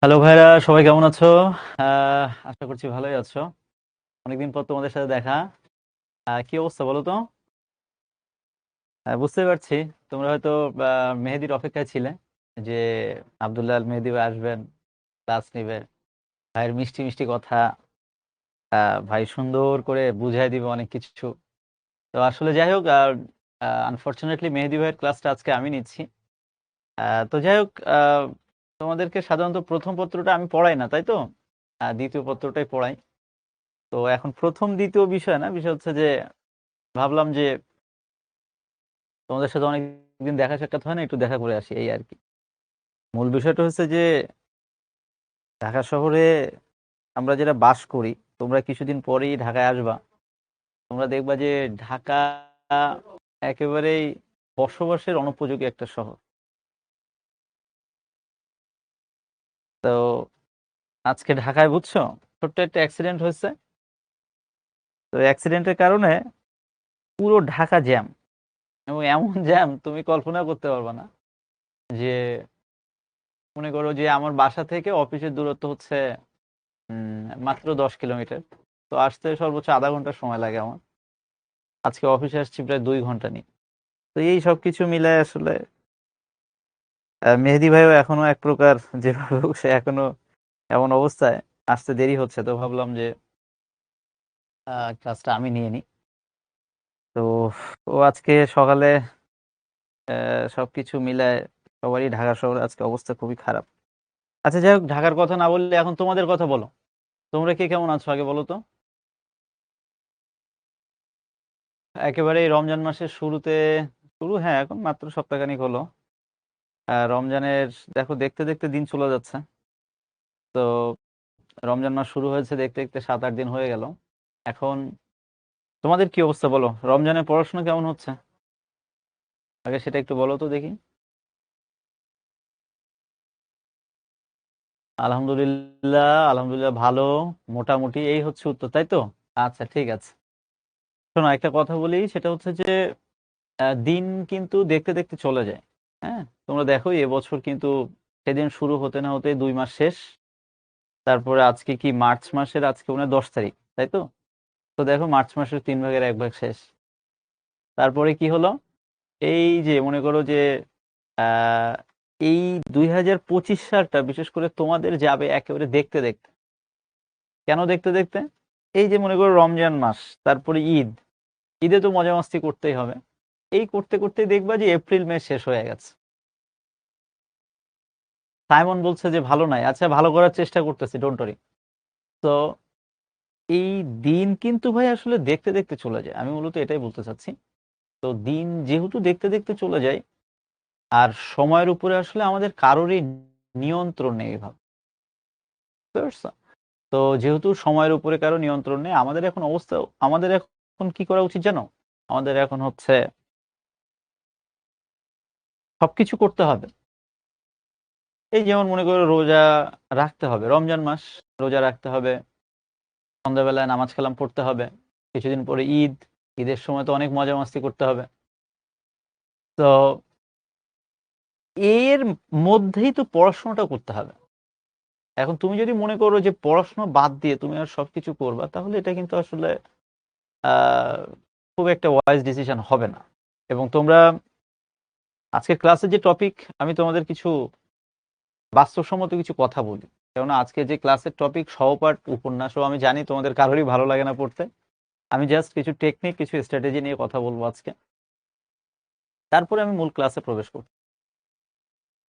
Hello ভাইরা, সবাই কেমন আছো? আশা করছি ভালোই আছো। অনেকদিন পর তোমাদের সাথে দেখা। কি অবস্থা বলো তো? বুঝতে পারছি তোমরা হয়তো মেহেদির অপেক্ষায় ছিলে যে আব্দুল্লাহ আল মেহেদি ভাই আসবেন, ক্লাস নিবে, ভাইয়ের মিষ্টি মিষ্টি কথা, ভাই সুন্দর করে বুঝাই দিবে অনেক কিছু। তো আসলে যাই হোক, আনফরচুনেটলি মেহেদি ভাইয়ের ক্লাসটা আজকে আমি নিচ্ছি। তো যাই হোক, তোমাদেরকে সাধারণত প্রথম পত্রটা আমি পড়াই না, তাই তো? দ্বিতীয় পত্রটাই পড়াই। তো এখন প্রথম দ্বিতীয় বিষয় না, বিষয় হচ্ছে যে ভাবলাম যে তোমাদের সাথে অনেকদিন দেখা সাক্ষাৎ হয় না, একটু দেখা করে আসি, এই আর কি। মূল বিষয়টা হচ্ছে যে ঢাকা শহরে আমরা যারা বাস করি, তোমরা কিছুদিন পরেই ঢাকায় আসবা। তোমরা দেখবা যে ঢাকা একেবারেই বসবাসের অনুপযোগী একটা শহর। তো আজকে ঢাকায় বুঝছো, ছোট্ট একটা অ্যাক্সিডেন্ট হয়েছে। তো অ্যাক্সিডেন্টের কারণে পুরো ঢাকা জ্যাম, এবং এমন জ্যাম তুমি কল্পনা করতে পারবে না। যে মনে করো যে আমার বাসা থেকে অফিসের দূরত্ব হচ্ছে মাত্র 10 কিলোমিটার। তো আসতে সর্বোচ্চ আধা ঘন্টা সময় লাগে আমার। আজকে অফিসে আসছি প্রায় 2 ঘন্টা নিয়ে। তো এই সব কিছু মিলায় আসলে মেহেদি ভাইও এখনো এক প্রকার যেভাবে হোক সে এখনো এমন অবস্থায়, আসতে দেরি হচ্ছে। তো ভাবলাম যে ক্লাসটা আমি নিয়ে নিই। তো ও আজকে সকালে সবকিছু মিলায় সবারই ঢাকা শহরে আজকে অবস্থা খুবই খারাপ। আচ্ছা যাই হোক, ঢাকার কথা না বললে এখন তোমাদের কথা বলো। তোমরা কে কেমন আছো আগে বলো তো। একেবারে এই রমজান মাসের শুরুতে, শুরু হ্যাঁ এখন মাত্র সপ্তাহখানিক হলো। রমজানের দেখো দেখতে দেখতে দিন চলে যাচ্ছে। তো রমজান মাস শুরু হয়েছে দেখতে দেখতে 7-8 দিন হয়ে গেল। এখন তোমাদের কি অবস্থা বলো, রমজানের পড়াশোনা কেমন হচ্ছে? আগে সেটা একটু বলো তো দেখি। আলহামদুলিল্লাহ, আলহামদুলিল্লাহ ভালো, মোটামুটি এই হচ্ছে উত্তর, তাই তো? আচ্ছা ঠিক আছে। শোনো একটা কথা বলি, সেটা হচ্ছে যে দিন কিন্তু দেখতে দেখতে চলে যায়। হ্যাঁ, তোমরা দেখো এবছর কিন্তু সেদিন শুরু হতে না হতে 2 মাস শেষ। তারপরে আজকে কি মার্চ মাসের, আজকে মনে হয় 10 তারিখ, তাই তো? তো দেখো মার্চ মাসের 3 ভাগের 1 ভাগ শেষ। তারপরে কি হলো, এই যে মনে করো যে আহ এই 2025 সালটা বিশেষ করে তোমাদের যাবে একেবারে দেখতে দেখতে। কেন দেখতে দেখতে? এই যে মনে করো রমজান মাস, তারপরে ঈদ, ঈদে তো মজা মাস্তি করতেই হবে। এই করতে করতে দেখবা যে এপ্রিল মে শেষ হয়ে গেছে। সাইমন বলছে যে ভালো নাই, আচ্ছা ভালো করার চেষ্টা করতেছি, ডোন্ট ওয়ারি। তো এই দিন কিন্তু ভাই আসলে দেখতে দেখতে চলে যায়, আমি মূলত এটাই বলতে চাচ্ছি। তো দিন যেহেতু দেখতে দেখতে চলে যায়, আর সময়ের উপরে আসলে আমাদের কারোরই নিয়ন্ত্রণ নেই এভাবে, বুঝতে পারছো? তো যেহেতু সময়ের উপরে কারো নিয়ন্ত্রণ নেই, আমাদের এখন অবস্থা, আমাদের এখন কি করা উচিত জানো? আমাদের এখন হচ্ছে সবকিছু করতে হবে। এই যেমন মনে করো রোজা রাখতে হবে, রমজান মাস, রোজা রাখতে হবে, সন্ধ্যাবেলায় নামাজ কালাম পড়তে হবে। কিছুদিন পরে ঈদ, ঈদের সময় তো অনেক মজা মাস্তি করতে হবে। তো এর মধ্যেই তো পড়াশোনাটা করতে হবে। এখন তুমি যদি মনে করো যে পড়াশোনা বাদ দিয়ে তুমি আর সবকিছু করবা, তাহলে এটা কিন্তু আসলে আহ খুব একটা ওয়াইজ ডিসিশন হবে না। এবং তোমরা আজকের ক্লাসে যে টপিক, আমি তোমাদের কিছু বাস্তবসম্মত কিছু কথা বলি। কেননা আজকে যে ক্লাসের টপিক সহপাঠ উপন্যাস, ও আমি জানি তোমাদের কারোরই ভালো লাগে না পড়তে। আমি জাস্ট কিছু টেকনিক, কিছু স্ট্র্যাটেজি নিয়ে কথা বলবো আজকে। তারপরে আমি মূল ক্লাসে প্রবেশ করব।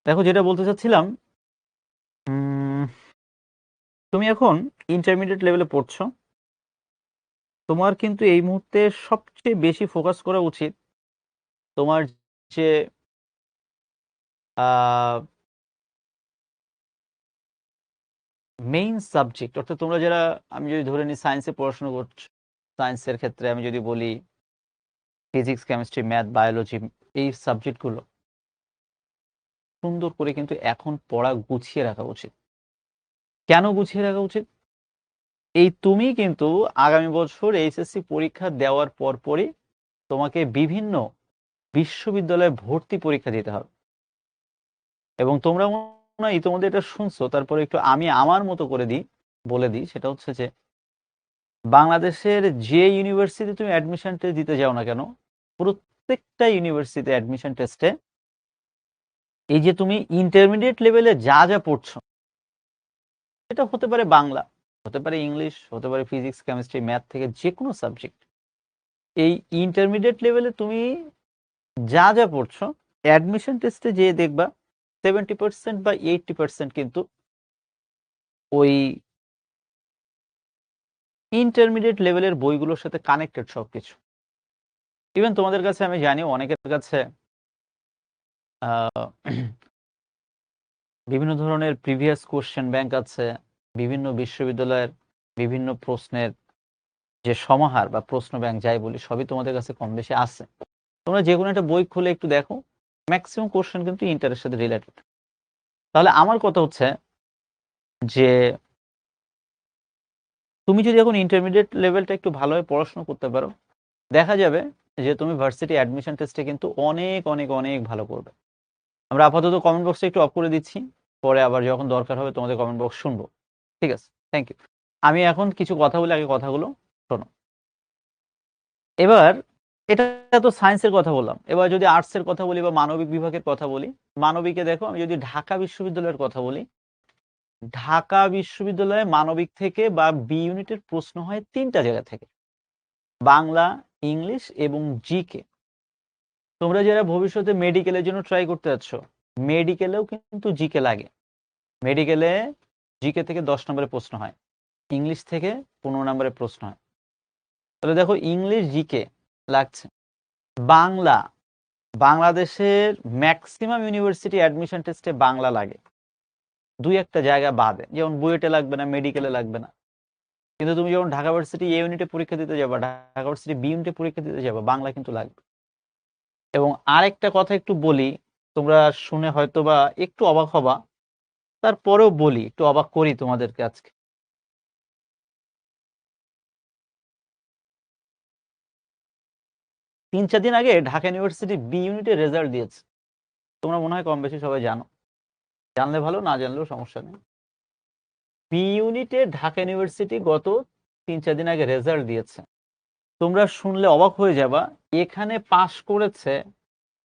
দেখো যেটা বলতে চাচ্ছিলাম, উম, তুমি এখন ইন্টারমিডিয়েট লেভেলে পড়ছো। তোমার কিন্তু এই মুহূর্তে সবচেয়ে বেশি ফোকাস করা উচিত তোমার যে মেইন সাবজেক্ট, অর্থাৎ তোমরা যারা, আমি যদি ধরে নিই সায়েন্সে পড়াশোনা করছো, সায়েন্সের ক্ষেত্রে আমি যদি বলি ফিজিক্স, কেমিস্ট্রি, ম্যাথ, বায়োলজি, এই সাবজেক্টগুলো সুন্দর করে কিন্তু এখন পড়া গুছিয়ে রাখা উচিত। কেন গুছিয়ে রাখা উচিত? এই তুমি কিন্তু আগামী বছর এইচএসসি পরীক্ষা দেওয়ার পরপরই তোমাকে বিভিন্ন বিশ্ববিদ্যালয়ে ভর্তি পরীক্ষা দিতে হবে। এবং তোমরা না ইতিমধ্যে এটা শুনছো, তারপরে একটু আমি আমার মতো করে বলে দিই। সেটা হচ্ছে যে বাংলাদেশের যে ইউনিভার্সিটি তুমি অ্যাডমিশন টেস্ট দিতে যাও না কেন, প্রত্যেকটা ইউনিভার্সিটি অ্যাডমিশন টেস্টে এই যে তুমি ইন্টারমিডিয়েট লেভেলে যা যা পড়ছো, এটা হতে পারে বাংলা, হতে পারে ইংলিশ, হতে পারে ফিজিক্স, কেমিস্ট্রি, ম্যাথ থেকে যে কোনো সাবজেক্ট, এই ইন্টারমিডিয়েট লেভেলে তুমি যা যা পড়ছো অ্যাডমিশন টেস্টে যে দেখবা 70% বা 80% কিন্তু ওই ইন্টারমিডিয়েট লেভেলের বইগুলোর সাথে কানেক্টেড সবকিছু। ইভেন তোমাদের কাছে আমি জানি অনেকের কাছে বিভিন্ন ধরনের প্রিভিয়াস কোশ্চেন ব্যাংক আছে, বিভিন্ন বিশ্ববিদ্যালয়ের বিভিন্ন প্রশ্নের যে সমাহার বা প্রশ্ন ব্যাংক যাই বলি, সবই তোমাদের কাছে কম বেশি আছে। তোমরা যে কোনো একটা বই খুলে একটু দেখো, ম্যাক্সিমাম কোশ্চেন কিন্তু ইন্টারের সাথে রিলেটেড। তাহলে আমার কথা হচ্ছে যে তুমি যদি এখন ইন্টারমিডিয়েট লেভেলটা একটু ভালোভাবে পড়াশোনা করতে পারো, দেখা যাবে যে তুমি ভার্সিটি অ্যাডমিশন টেস্টে কিন্তু অনেক অনেক অনেক ভালো করবে। আমরা আপাতত কমেন্ট বক্সে একটু অফ করে দিচ্ছি, পরে আবার যখন দরকার হবে তোমাদের কমেন্ট বক্স শুনবো। ঠিক আছে, থ্যাংক ইউ। আমি এখন কিছু কথা বলি, আগে কথাগুলো শোনো। এবার এটা তো সায়েন্সের কথা বললাম, এবার যদি আর্টসের কথা বলি বা মানবিক বিভাগের কথা বলি, মানবিকে দেখো, আমি যদি ঢাকা বিশ্ববিদ্যালয়ের কথা বলি, ঢাকা বিশ্ববিদ্যালয়ে মানবিক থেকে বা বি ইউনিটের প্রশ্ন হয় 3টা জায়গা থেকে, বাংলা, ইংলিশ এবং জিকে। তোমরা যারা ভবিষ্যতে মেডিকেলের জন্য ট্রাই করতে যাচ্ছ, মেডিকেলেও কিন্তু জিকে লাগে। মেডিকেলে জিকে থেকে 10 নম্বরের প্রশ্ন হয়, ইংলিশ থেকে 15 নম্বরের প্রশ্ন হয়। তাহলে দেখো ইংলিশ জিকে লাগছে। বাংলা, বাংলাদেশের ম্যাক্সিমাম ইউনিভার্সিটি অ্যাডমিশন টেস্টে বাংলা লাগে, 2-1টা জায়গা বাদে, যেমন বুয়েটে লাগবে না, মেডিকেলে লাগবে না। কিন্তু তুমি যখন ঢাকা ভার্সিটি এ ইউনিটে পরীক্ষা দিতে যাবা, ঢাকা ভার্সিটি বি ইউনিটে পরীক্ষা দিতে যাবা, বাংলা কিন্তু লাগবে। এবং আরেকটা কথা একটু বলি, তোমরা শুনে হয়তো বা একটু অবাক হবা, তারপরেও বলি, একটু অবাক করি তোমাদেরকে আজকে। 3-4 দিন আগে ঢাকা ইউনিভার্সিটি বি ইউনিটের রেজাল্ট দিয়েছে, তোমরা মনে হয় কম বেশি সবাই জানো, জানলে ভালো, না জানলেও সমস্যা নেই। বি ইউনিটে ঢাকা ইউনিভার্সিটি গত 3-4 দিন আগে রেজাল্ট দিয়েছে। তোমরা শুনলে অবাক হয়ে যাবা, এখানে পাশ করেছে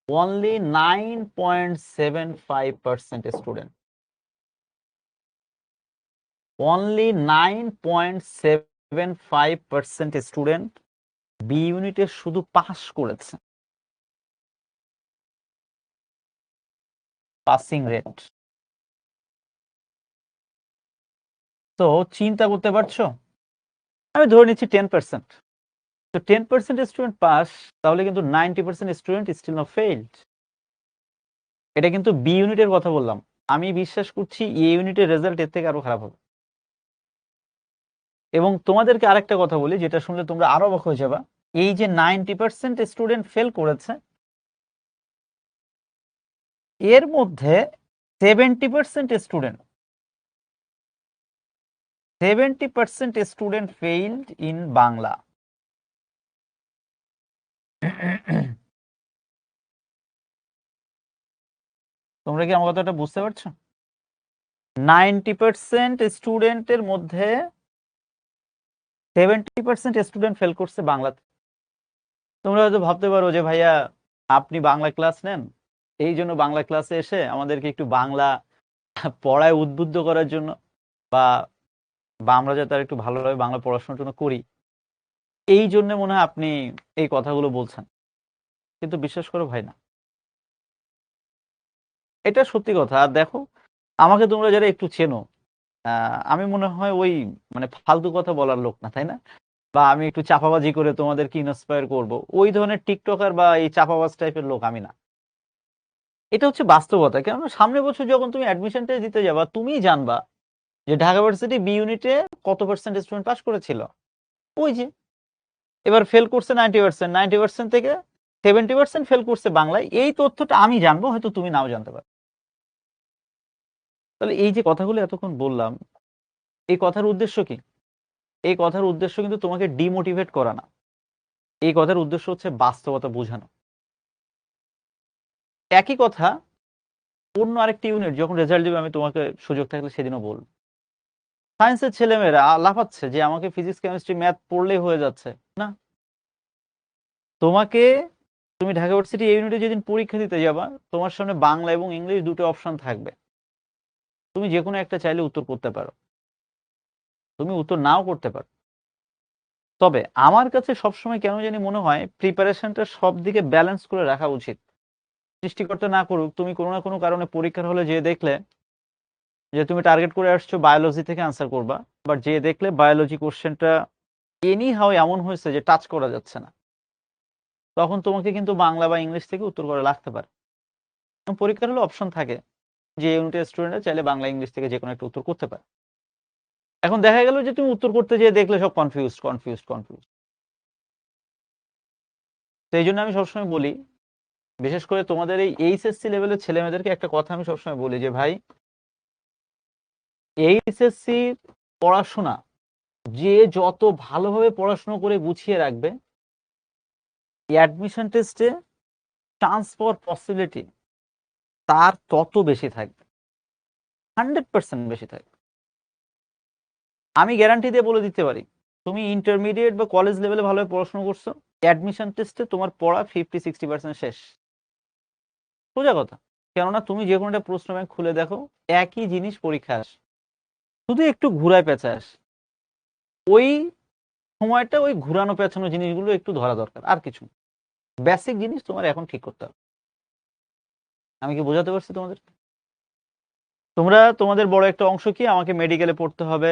only 9.75% student. Only 9.75% student B ইউনিটে শুধু পাস করেছে। পাসিং রেট তো চিন্তা করতে পারছো, আমি ধরে নিচ্ছি 10%। তো 10% স্টুডেন্ট পাস, তাহলে কিন্তু 90% স্টুডেন্ট স্টিল নট ফেইলড। এটা কিন্তু বি ইউনিটের কথা বললাম, আমি বিশ্বাস করছি এ ইউনিটের রেজাল্ট এর থেকে আরো খারাপ হবে। এবং তোমাদেরকে আরেকটা কথা বলি, যেটা শুনলে তোমরা আরো অবাক হয়ে যাবা, এই যে 90% স্টুডেন্ট ফেল করেছে, এর মধ্যে 70% স্টুডেন্ট ফেইলড ইন বাংলা। তোমরা কি আমার কথাটা বুঝতে পারছো? 90% স্টুডেন্টের মধ্যে 70% স্টুডেন্ট ফেল করছে বাংলাতে। তোমরা হয়তো ভাবতে পারো যে ভাইয়া আপনি বাংলা ক্লাস নেন, এই জন্য বাংলা ক্লাসে এসে আমাদেরকে একটু বাংলা পড়ায় উদ্বুদ্ধ করার জন্য, বা আমরা যাতে আর একটু ভালোভাবে বাংলা পড়াশোনার জন্য করি, এই জন্য মনে হয় আপনি এই কথাগুলো বলছেন। কিন্তু বিশ্বাস করো ভাই, না, এটা সত্যি কথা। আর দেখো, আমাকে তোমরা যারা একটু চেনো, আমি মনে হয় ওই মানে ফালতু কথা বলার লোক না, তাই না? বা আমি একটু চাপাবাজি করে তোমাদেরকে ইন্সপায়ার করব, ওই ধরনের টিকটকার বা এই চাপাবাজ টাইপের লোক আমি না। এটা হচ্ছে বাস্তবতা। কেননা সামনের বছর যখন তুমি অ্যাডমিশন টেস্ট দিতে যাবা, তুমিই জানবা যে ঢাকা ভার্সিটি বি ইউনিটে কত পার্সেন্ট স্টুডেন্ট পাস করেছিল। ওই যে এবার ফেল করছে 90%, 90% থেকে 70% ফেল করছে বাংলায়, এই তথ্যটা আমি জানবো, হয়তো তুমি নাও জানতে পারো। তাহলে এই যে কথাগুলো এতক্ষণ বললাম, এই কথার উদ্দেশ্য কি? এই কথার উদ্দেশ্য কিন্তু তোমাকে ডিমোটিভেট করা না, এই কথার উদ্দেশ্য হচ্ছে বাস্তবতা বোঝানো। একই কথা অন্য আরেকটি ইউনিট যখন রেজাল্ট দিবে আমি তোমাকে সুযোগ থাকলে সেদিনও বলবো। সায়েন্সের ছেলেমেয়েরা লাফাচ্ছে যে আমাকে ফিজিক্স কেমিস্ট্রি ম্যাথ পড়লেই হয়ে যাচ্ছে না। তোমাকে তুমি ঢাকা ইউনিভার্সিটি এই ইউনিটে যেদিন পরীক্ষা দিতে যাবা তোমার সামনে বাংলা এবং ইংলিশ দুটো অপশন থাকবে, তুমি যে কোনো একটা চাইলে উত্তর করতে পারো, তুমি উত্তর নাও করতে পারো। তবে আমার কাছে সবসময় কেন জানি মনে হয় প্রিপারেশনটা সব দিকে ব্যালেন্স করে রাখা উচিত। সৃষ্টিকর্তা না করুক তুমি কোনো না কোনো কারণে পরীক্ষার হলে যে দেখলে যে তুমি টার্গেট করে আসছো বায়োলজি থেকে আনসার করবা, বাট যে দেখলে বায়োলজি কোশ্চেনটা এনি হাও এমন হয়েছে যে টাচ করা যাচ্ছে না, তখন তোমাকে কিন্তু বাংলা বা ইংলিশ থেকে উত্তর করে লাগতে পারে। পরীক্ষার হলে অপশন থাকে যে ইউনিটের স্টুডেন্টরা চাইলে বাংলা ইংলিশ থেকে যে কোনো একটা উত্তর করতে পারে। এখন দেখা গেল যে তুমি উত্তর করতে যেয়ে দেখলে সব কনফিউজ। তো এই জন্য আমি সবসময় বলি, বিশেষ করে তোমাদের এই এইচএসসি লেভেলের ছেলেমেয়েদেরকে একটা কথা আমি সবসময় বলি যে ভাই, এইচএসসি পড়াশোনা যে যত ভালোভাবে পড়াশোনা করে গুছিয়ে রাখবে, অ্যাডমিশন টেস্টে চান্স পাওয়ার পসিবিলিটি তার তত বেশি থাকবে, 100% বেশি থাকবে। আমি গ্যারান্টি দিয়ে বলে দিতে পারি, তুমি ইন্টারমিডিয়েট বা কলেজ লেভেলে ভালোভাবে পড়াশোনা করছো, অ্যাডমিশন টেস্টে তোমার পড়া 50-60% শেষ। সোজা কথা। কেননা তুমি যে কোনো একটা প্রশ্ন ব্যাংক খুলে দেখো, একই জিনিস পরীক্ষা আসে, শুধু একটু ঘুরায় পেঁচা আসে। ওই সময়টা ওই ঘুরানো পেঁচানো জিনিসগুলো একটু ধরা দরকার, আর কিছু বেসিক জিনিস তোমার এখন ঠিক করতে হবে। আমি কি বোঝাতে পারছি তোমাদের? তোমরা তোমাদের বড় একটা অংশ কি আমাকে মেডিকেলে পড়তে হবে,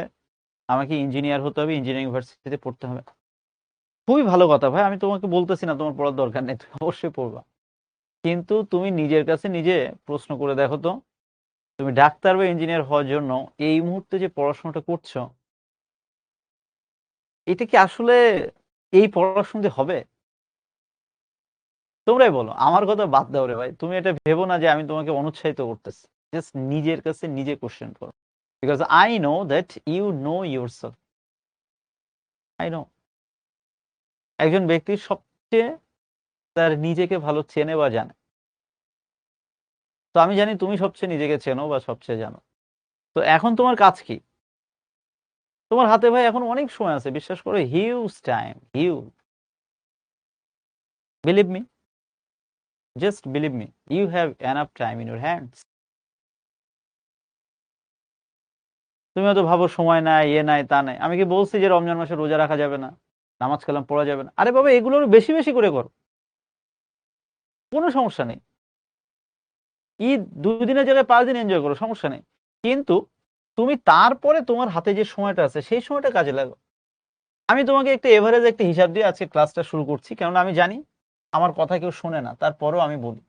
আমাকে ইঞ্জিনিয়ার হতে হবে, ইঞ্জিনিয়ারিং ইউনিভার্সিটিতে পড়তে হবে। খুবই ভালো কথা ভাই, আমি তোমাকে বলতেছি না তোমার পড়ার দরকার নেই, তুমি অবশ্যই পড়বা। কিন্তু তুমি নিজের কাছে নিজে প্রশ্ন করে দেখো তো, তুমি ডাক্তার বা ইঞ্জিনিয়ার হওয়ার জন্য এই মুহূর্তে যে পড়াশোনাটা করছো, এটা কি আসলে এই পড়াশোনা দিয়ে হবে? তোমরাই বলো, আমার কথা বাদ দাও রে ভাই। তুমি এটা ভেবো না যে আমি তোমাকে অনুৎসাহিত করতেছি। জাস্ট নিজের কাছে নিজে কোশ্চেন করো, because I know that you know yourself. I know একজন ব্যক্তি সবচেয়ে তার নিজেকে ভালো চেনে বা জানে। তো আমি জানি তুমি সবচেয়ে নিজেকে চেনো বা সবচেয়ে জানো। তো এখন তোমার কাজ কি? তোমার হাতে ভাই এখন অনেক সময় আছে, বিশ্বাস করো, huge time, huge. Believe me, just believe me, you have enough time in your hands. তুমি হয়তো ভাবো সময় নাই, নাই, তা নাই। আমি কি বলছি যে রমজান মাসে রোজা রাখা যাবে না, নামাজ কালাম পড়া যাবে না? আরে বাবা, এগুলোর বেশি বেশি করে করো, কোনো সমস্যা নেই। ঈদ 2 দিনের জায়গায় 5 দিন এনজয় করো, সমস্যা নেই। কিন্তু তুমি তারপরে তোমার হাতে যে সময়টা আছে সেই সময়টা কাজে লাগাও। আমি তোমাকে একটা এভারেজ একটা হিসাব দিয়ে আজকে ক্লাসটা শুরু করছি, কেননা আমি জানি আমার কথা কেউ শোনে না, তারপরেও আমি বলি।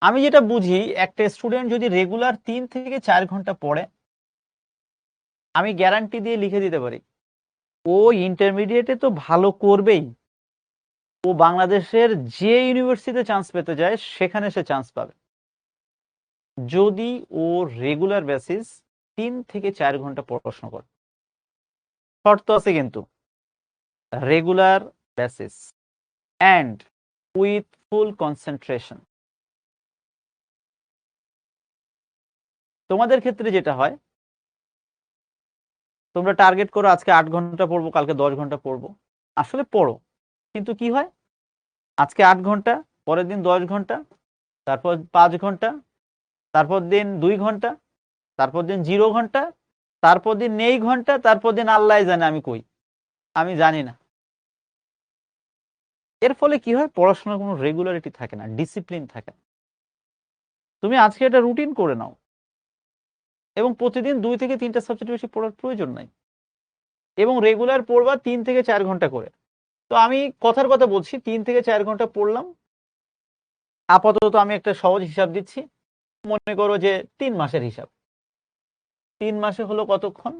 আমি যেটা বুঝি, একটা স্টুডেন্ট যদি রেগুলার 3 থেকে 4 ঘন্টা পড়ে, আমি গ্যারান্টি দিয়ে লিখে দিতে পারি ও ইন্টারমিডিয়েটে তো ভালো করবেই, ও বাংলাদেশের যে ইউনিভার্সিটিতে চান্স পেতে যায় সেখানে সে চান্স পাবে, যদি ও রেগুলার বেসিস 3 থেকে 4 ঘন্টা পড়াশোনা করে। শর্ত আছে কিন্তু, regular basis and with full concentration. তোমাদের ক্ষেত্রে যেটা হয়, তোমরা টার্গেট করো আজকে 8 ঘন্টা পড়বো, কালকে 10 ঘন্টা পড়বো। আসলে পড়ো, কিন্তু কি হয়, আজকে 8 ঘন্টা, পরের দিন 10 ঘন্টা, তারপর 5 ঘন্টা, তারপর দিন 2 ঘন্টা, তারপর দিন 0 ঘন্টা, তারপর দিন নেই ঘন্টা, তারপর দিন আল্লাহ জানে আমি কই, আমি জানি না। এর ফলে কি হয়, পড়াশোনার কোনো রেগুলারিটি থাকে না, ডিসিপ্লিন থাকে না। তুমি আজকে এটা রুটিন করে নাও, এবং প্রতিদিন 2 থেকে 3টা সাবজেক্ট বেশি পড়ার প্রয়োজন নাই, এবং রেগুলার পড়বা 3 থেকে 4 ঘন্টা করে। তো আমি কথার কথা বলছি, 3 থেকে 4 ঘন্টা পড়লাম। আপাতত আমি একটা সহজ হিসাব দিচ্ছি, মনে করো যে 3 মাসের হিসাব। 3 মাসে হলো কতক্ষণ?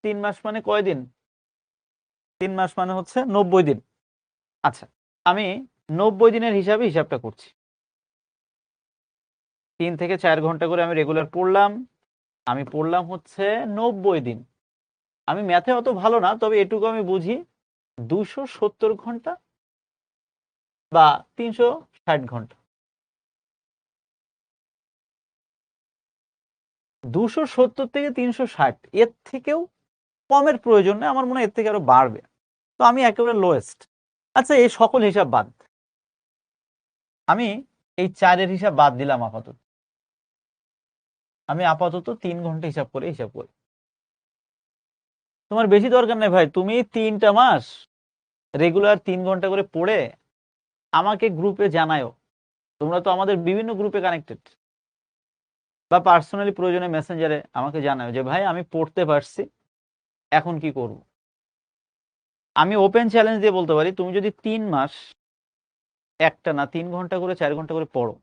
3 মাস মানে কয়দিন? 3 মাস মানে হচ্ছে 90 দিন। আচ্ছা, আমি 90 দিনের হিসাবটা করছি। 3 থেকে 4 ঘন্টা করে আমি রেগুলার পড়লাম। আমি পড়লাম হচ্ছে 90 দিন। আমি ম্যাথে অত ভালো না, তবে এটুকু আমি বুঝি 270 ঘন্টা বা 360 ঘন্টা। 270 থেকে 360 এর থেকেও কমের প্রয়োজন নেই। আমার মনে হয় এর থেকে আরো বাড়বে। তো আমি একেবারে লোয়েস্ট। আচ্ছা, এই সকল হিসাব বাদ। আমি এই ৪ এর হিসাব বাদ দিলাম আপাতত। আমি আপাতত ৩ ঘন্টা হিসাব করি। তোমার বেশি দরকার নাই ভাই। তুমি ৩ টা মাস রেগুলার ৩ ঘন্টা করে পড়ে আমাকে গ্রুপে জানায়ও। তোমরা তো আমাদের বিভিন্ন গ্রুপে কানেক্টেড। বা পার্সোনালি প্রয়োজনে মেসেঞ্জারে আমাকে জানাও যে ভাই আমি পড়তে পারছি, এখন কি করব? আমি ওপেন চ্যালেঞ্জ দিয়ে বলতে পারি, তুমি যদি ৩ মাস একটানা ৩ ঘন্টা করে ৪ ঘন্টা করে পড়ো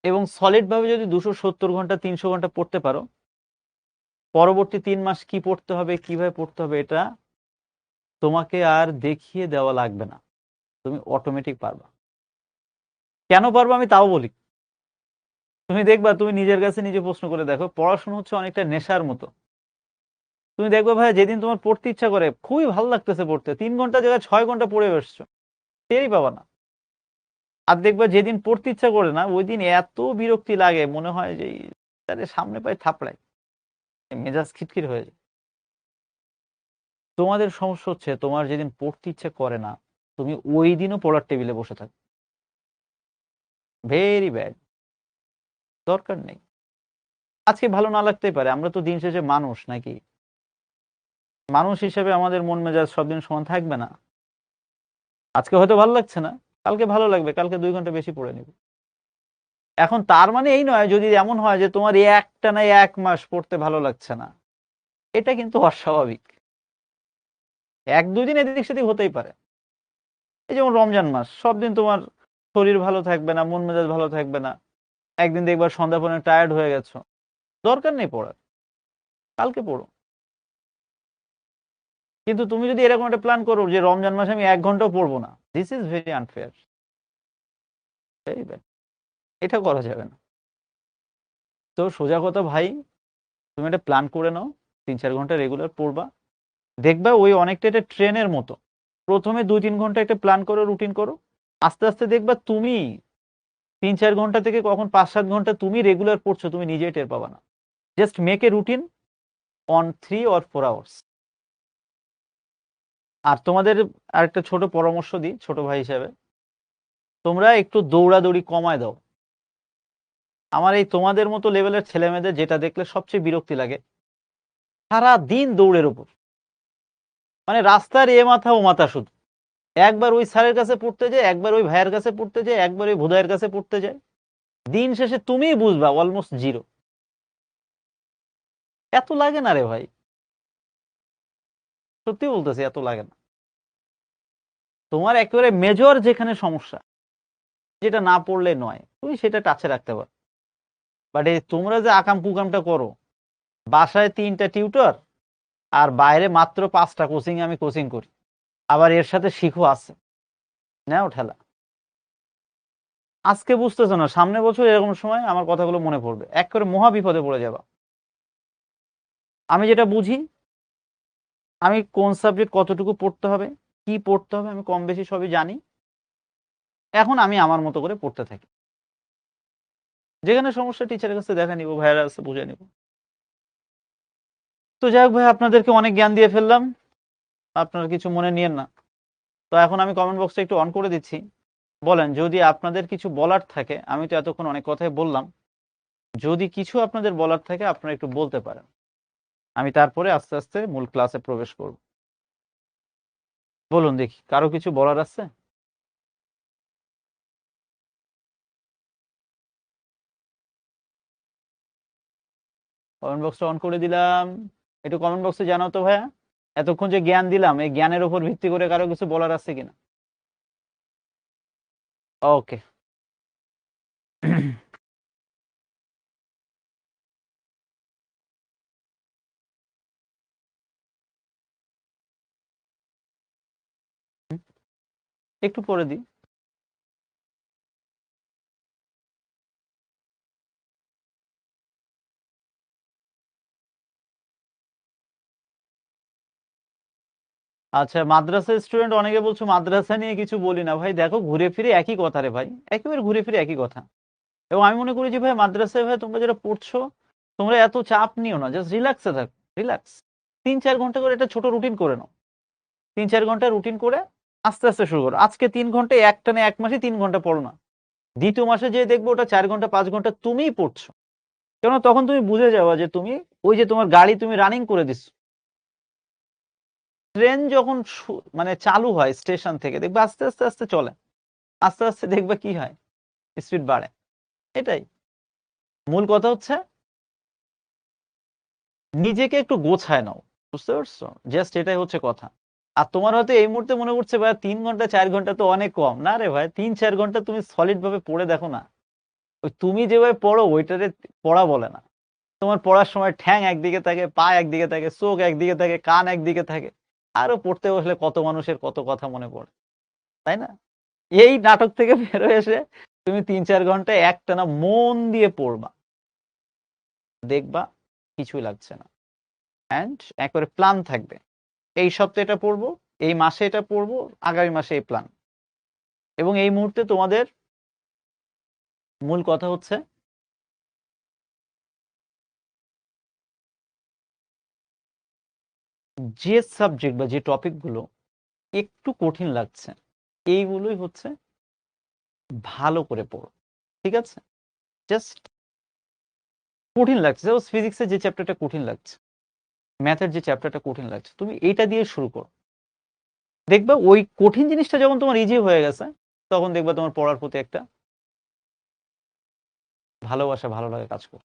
এবং সলিড ভাবে যদি ২৭০ ঘন্টা ৩০০ ঘন্টা পড়তে পারো, পরবর্তী ৩ মাস কি পড়তে হবে, কিভাবে পড়তে হবে এটা তোমাকে আর দেখিয়ে দেওয়া লাগবে না। তুমি অটোমেটিক পারবা। কেন পারবা আমি তাও বলি। তুমি দেখবা, তুমি নিজের কাছে নিজে প্রশ্ন করে দেখো, পড়াশোনা হচ্ছে অনেকটা নেশার মতো। তুমি দেখবে ভাই, যেদিন তোমার পড়তে ইচ্ছা করে, খুবই ভালো লাগতেছে পড়তে, ৩ ঘন্টা জায়গায় ৬ ঘন্টা পড়ে বসছো, টেরই পাবা না। আর দেখবা যেদিন পড়তে ইচ্ছা করে না, ওই দিন এত বিরক্তি লাগে, মনে হয় যে তাদের সামনে পায়ে থাপড়ায়, মেজাজ খিটখিট হয়ে যায়। তোমাদের সমস্যা হচ্ছে, তোমার যেদিন পড়তে ইচ্ছা করে না, তুমি ওই দিনও পড়ার টেবিলে বসে থাকো। Very bad. দরকার নেই। আজকে ভালো না লাগতেই পারে, আমরা তো দিন শেষে মানুষ নাকি? মানুষ হিসেবে আমাদের মন মেজাজ সব দিন সমান থাকবে না। আজকে হয়তো ভালো লাগছে না, কালকে ভালো লাগবে, কালকে ২ ঘন্টা বেশি পড়ে নিব। এখন তার মানে এই নয়, যদি এমন হয় যে তোমার একটানা ১ মাস পড়তে ভালো লাগছে না, এটা কিন্তু অস্বাভাবিক। ১-২ দিন এদিক সেদিক হতেই পারে। এই যেমন রমজান মাস, সব দিন তোমার শরীর ভালো থাকবে না, মন মেজাজ ভালো থাকবে না। একদিন দেখবা সন্ধ্যা পর্যন্ত টায়ার্ড হয়ে গেছো। দরকার নেই পড়ার, কালকে পড়ো। কিন্তু তুমি যদি এরকম একটা প্ল্যান করো যে রমজান মাসে আমি ১ ঘন্টাও পড়বো না, this is very unfair. Very bad. এটা করা যাবে না। তো সোজা কথা ভাই, তুমি একটা প্ল্যান করে নাও, ৩-৪ ঘন্টা রেগুলার পড়বা। দেখবা ওই অনেকটা এটা ট্রেনের মতো। ১ম এ ২-৩ ঘন্টা একটা প্ল্যান করো, রুটিন করো। আস্তে, আস্তে দেখবা তুমি ৩-৪ ঘন্টা থেকে কখন ৫-৭ ঘন্টা তুমি রেগুলার পড়ছো, তুমি নিজেই টের পাবা না। Just make a routine on 3 or 4 hours. আর তোমাদের আরেকটা ছোট পরামর্শ দিই ছোট ভাই হিসেবে, তোমরা একটু দৌড়াদৌড়ি কমায় দাও। আমার এই তোমাদের মতো লেভেলের ছেলেমেয়েদের যেটা দেখলে সবচেয়ে বিরক্তি লাগে, সারাদিন দৌড়ের উপর। মানে রাস্তার এ মাথা ও মাথা শুধু। একবার ওই স্যারের কাছে পড়তে যায়, একবার ওই ভাইয়ের কাছে পড়তে যায়, একবার ওই ভোদাইয়ের কাছে পড়তে যায়। দিন শেষে তুমিই বুঝবা অলমোস্ট জিরো। এত লাগে না রে ভাই, সত্যি বলতেছি, এত লাগে না। তোমার একেবারে মেজর যেখানে সমস্যা, যেটা না পড়লে নয়, তুমি সেটা টাচে রাখতে পারো। বাট এই তোমরা যে আকাম কুকামটা করো, বাসায় ৩টা টিউটর আর বাইরে মাত্র ৫টা কোচিং এ আমি কোচিং করি, আবার এর সাথে শিখো আছে, নাও ঠেলা। আজকে বুঝতেছো না, সামনের বছর এরকম সময় আমার কথাগুলো মনে পড়বে, এক করে মহা বিপদে পড়ে যাবা। আমি যেটা বুঝি, আমি কোন সাবজেক্ট কতটুকু পড়তে হবে, কি পড়তে হবে, আমি কম বেশি সবই জানি। এখন আমি আমার মতো করে পড়তে থাকি। যেখানে সমস্যা টিচারের কাছে দেখা নিব, ভাইয়েরা কাছে বুঝে নিব। তো যাই হোক ভাই, আপনাদেরকে অনেক জ্ঞান দিয়ে ফেললাম, আপনারা কিছু মনে নিয়েন না। তো এখন আমি কমেন্ট বক্সটা একটু অন করে দিচ্ছি। বলেন যদি আপনাদের কিছু বলার থাকে। আমি তো এতক্ষণ অনেক কথাই বললাম। যদি কিছু আপনাদের বলার থাকে আপনারা একটু বলতে পারেন। আমি তারপরে আস্তে, আস্তে মূল ক্লাসে প্রবেশ করব। বলুন দেখি, কারো কিছু বলার আছে? কমেন্ট বক্সটা অন করে দিলাম। একটু কমেন্ট বক্সে জানাও তো ভাইয়া। এতক্ষণ যে জ্ঞান দিলাম, এই জ্ঞানের উপর ভিত্তি করে কারো কিছু বলার আছে কিনা? ওকে। একটু পরে দিই। আচ্ছা, মাদ্রাসা স্টুডেন্ট অনেকে বলছো মাদ্রাসা নিয়ে কিছু বলি না। ভাই দেখো, ঘুরে ফিরে একই কথা রে ভাই, একেবারে ঘুরে ফিরে একই কথা। এবং আমি মনে করি যে ভাই মাদ্রাসায় ভাই তোমরা যেটা পড়ছো, তোমরা এত চাপ নিও না, জাস্ট রিল্যাক্সে থাকো, রিল্যাক্স। 3-4 ঘন্টা করে একটা ছোট রুটিন করে নাও। 3-4 ঘন্টা রুটিন করে আস্তে আস্তে শুরু করো। আজকে 3 ঘন্টায় একটানে 1 মাসে 3 ঘন্টা পড়ো না। দ্বিতীয় মাসে যে দেখবো ওটা 4 ঘন্টা 5 ঘন্টা তুমিই পড়ছো। কেন, তখন তুমি বুঝে যাওয়া যে তুমি ওই যে তোমার গাড়ি তুমি রানিং করে দিচ্ছ। ট্রেন যখন মানে চালু হয় স্টেশন থেকে, দেখবে আস্তে আস্তে আস্তে চলে, আস্তে আস্তে দেখবে কি হয়, স্পিড বাড়ে। এটাই মূল কথা হচ্ছে নিজেকে একটু গোছায় নাও, বুঝতে পারছো? জাস্ট এটাই হচ্ছে কথা। আর তোমার হয়তো এই মুহূর্তে মনে করছে ভাই 3 ঘন্টা 4 ঘন্টা তো অনেক কম। না রে ভাই, 3-4 ঘন্টা তুমি সলিড ভাবে পড়ে দেখো না। ওই তুমি যেভাবে পড়ো ওইটারে পড়া বলে না। তোমার পড়ার সময় ঠ্যাং একদিকে থাকে, পা একদিকে থাকে, চোখ একদিকে থাকে, কান একদিকে থাকে। আরো পড়তে বসলে কত মানুষের কত কথা মনে পড়ে, তাই না? এই নাটক থেকে বেরোয় এসে তুমি 3-4 ঘন্টা একটানা মন দিয়ে পড়বা, দেখবা কিছুই লাগছে না। অ্যান্ড একবারে প্ল্যান থাকবে, এই সপ্তাহে এটা পড়বো, এই মাসে এটা পড়বো, আগামী মাসে এই প্ল্যান। এবং এই মুহূর্তে তোমাদের মূল কথা হচ্ছে যে সাবজেক্ট বা যে টপিকগুলো একটু কঠিন লাগছে এইগুলোই হচ্ছে ভালো করে পড়ো, ঠিক আছে? জাস্ট কঠিন লাগছে, সাপোজ ফিজিক্সের যে চ্যাপ্টারটা কঠিন লাগছে, ম্যাথের যে চ্যাপ্টারটা কঠিন লাগছে, তুমি এইটা দিয়ে শুরু করো। দেখবা ওই কঠিন জিনিসটা যখন তোমার ইজি হয়ে গেছে, তখন দেখবা তোমার পড়ার প্রতি একটা ভালোবাসা, ভালো লাগে কাজ করো।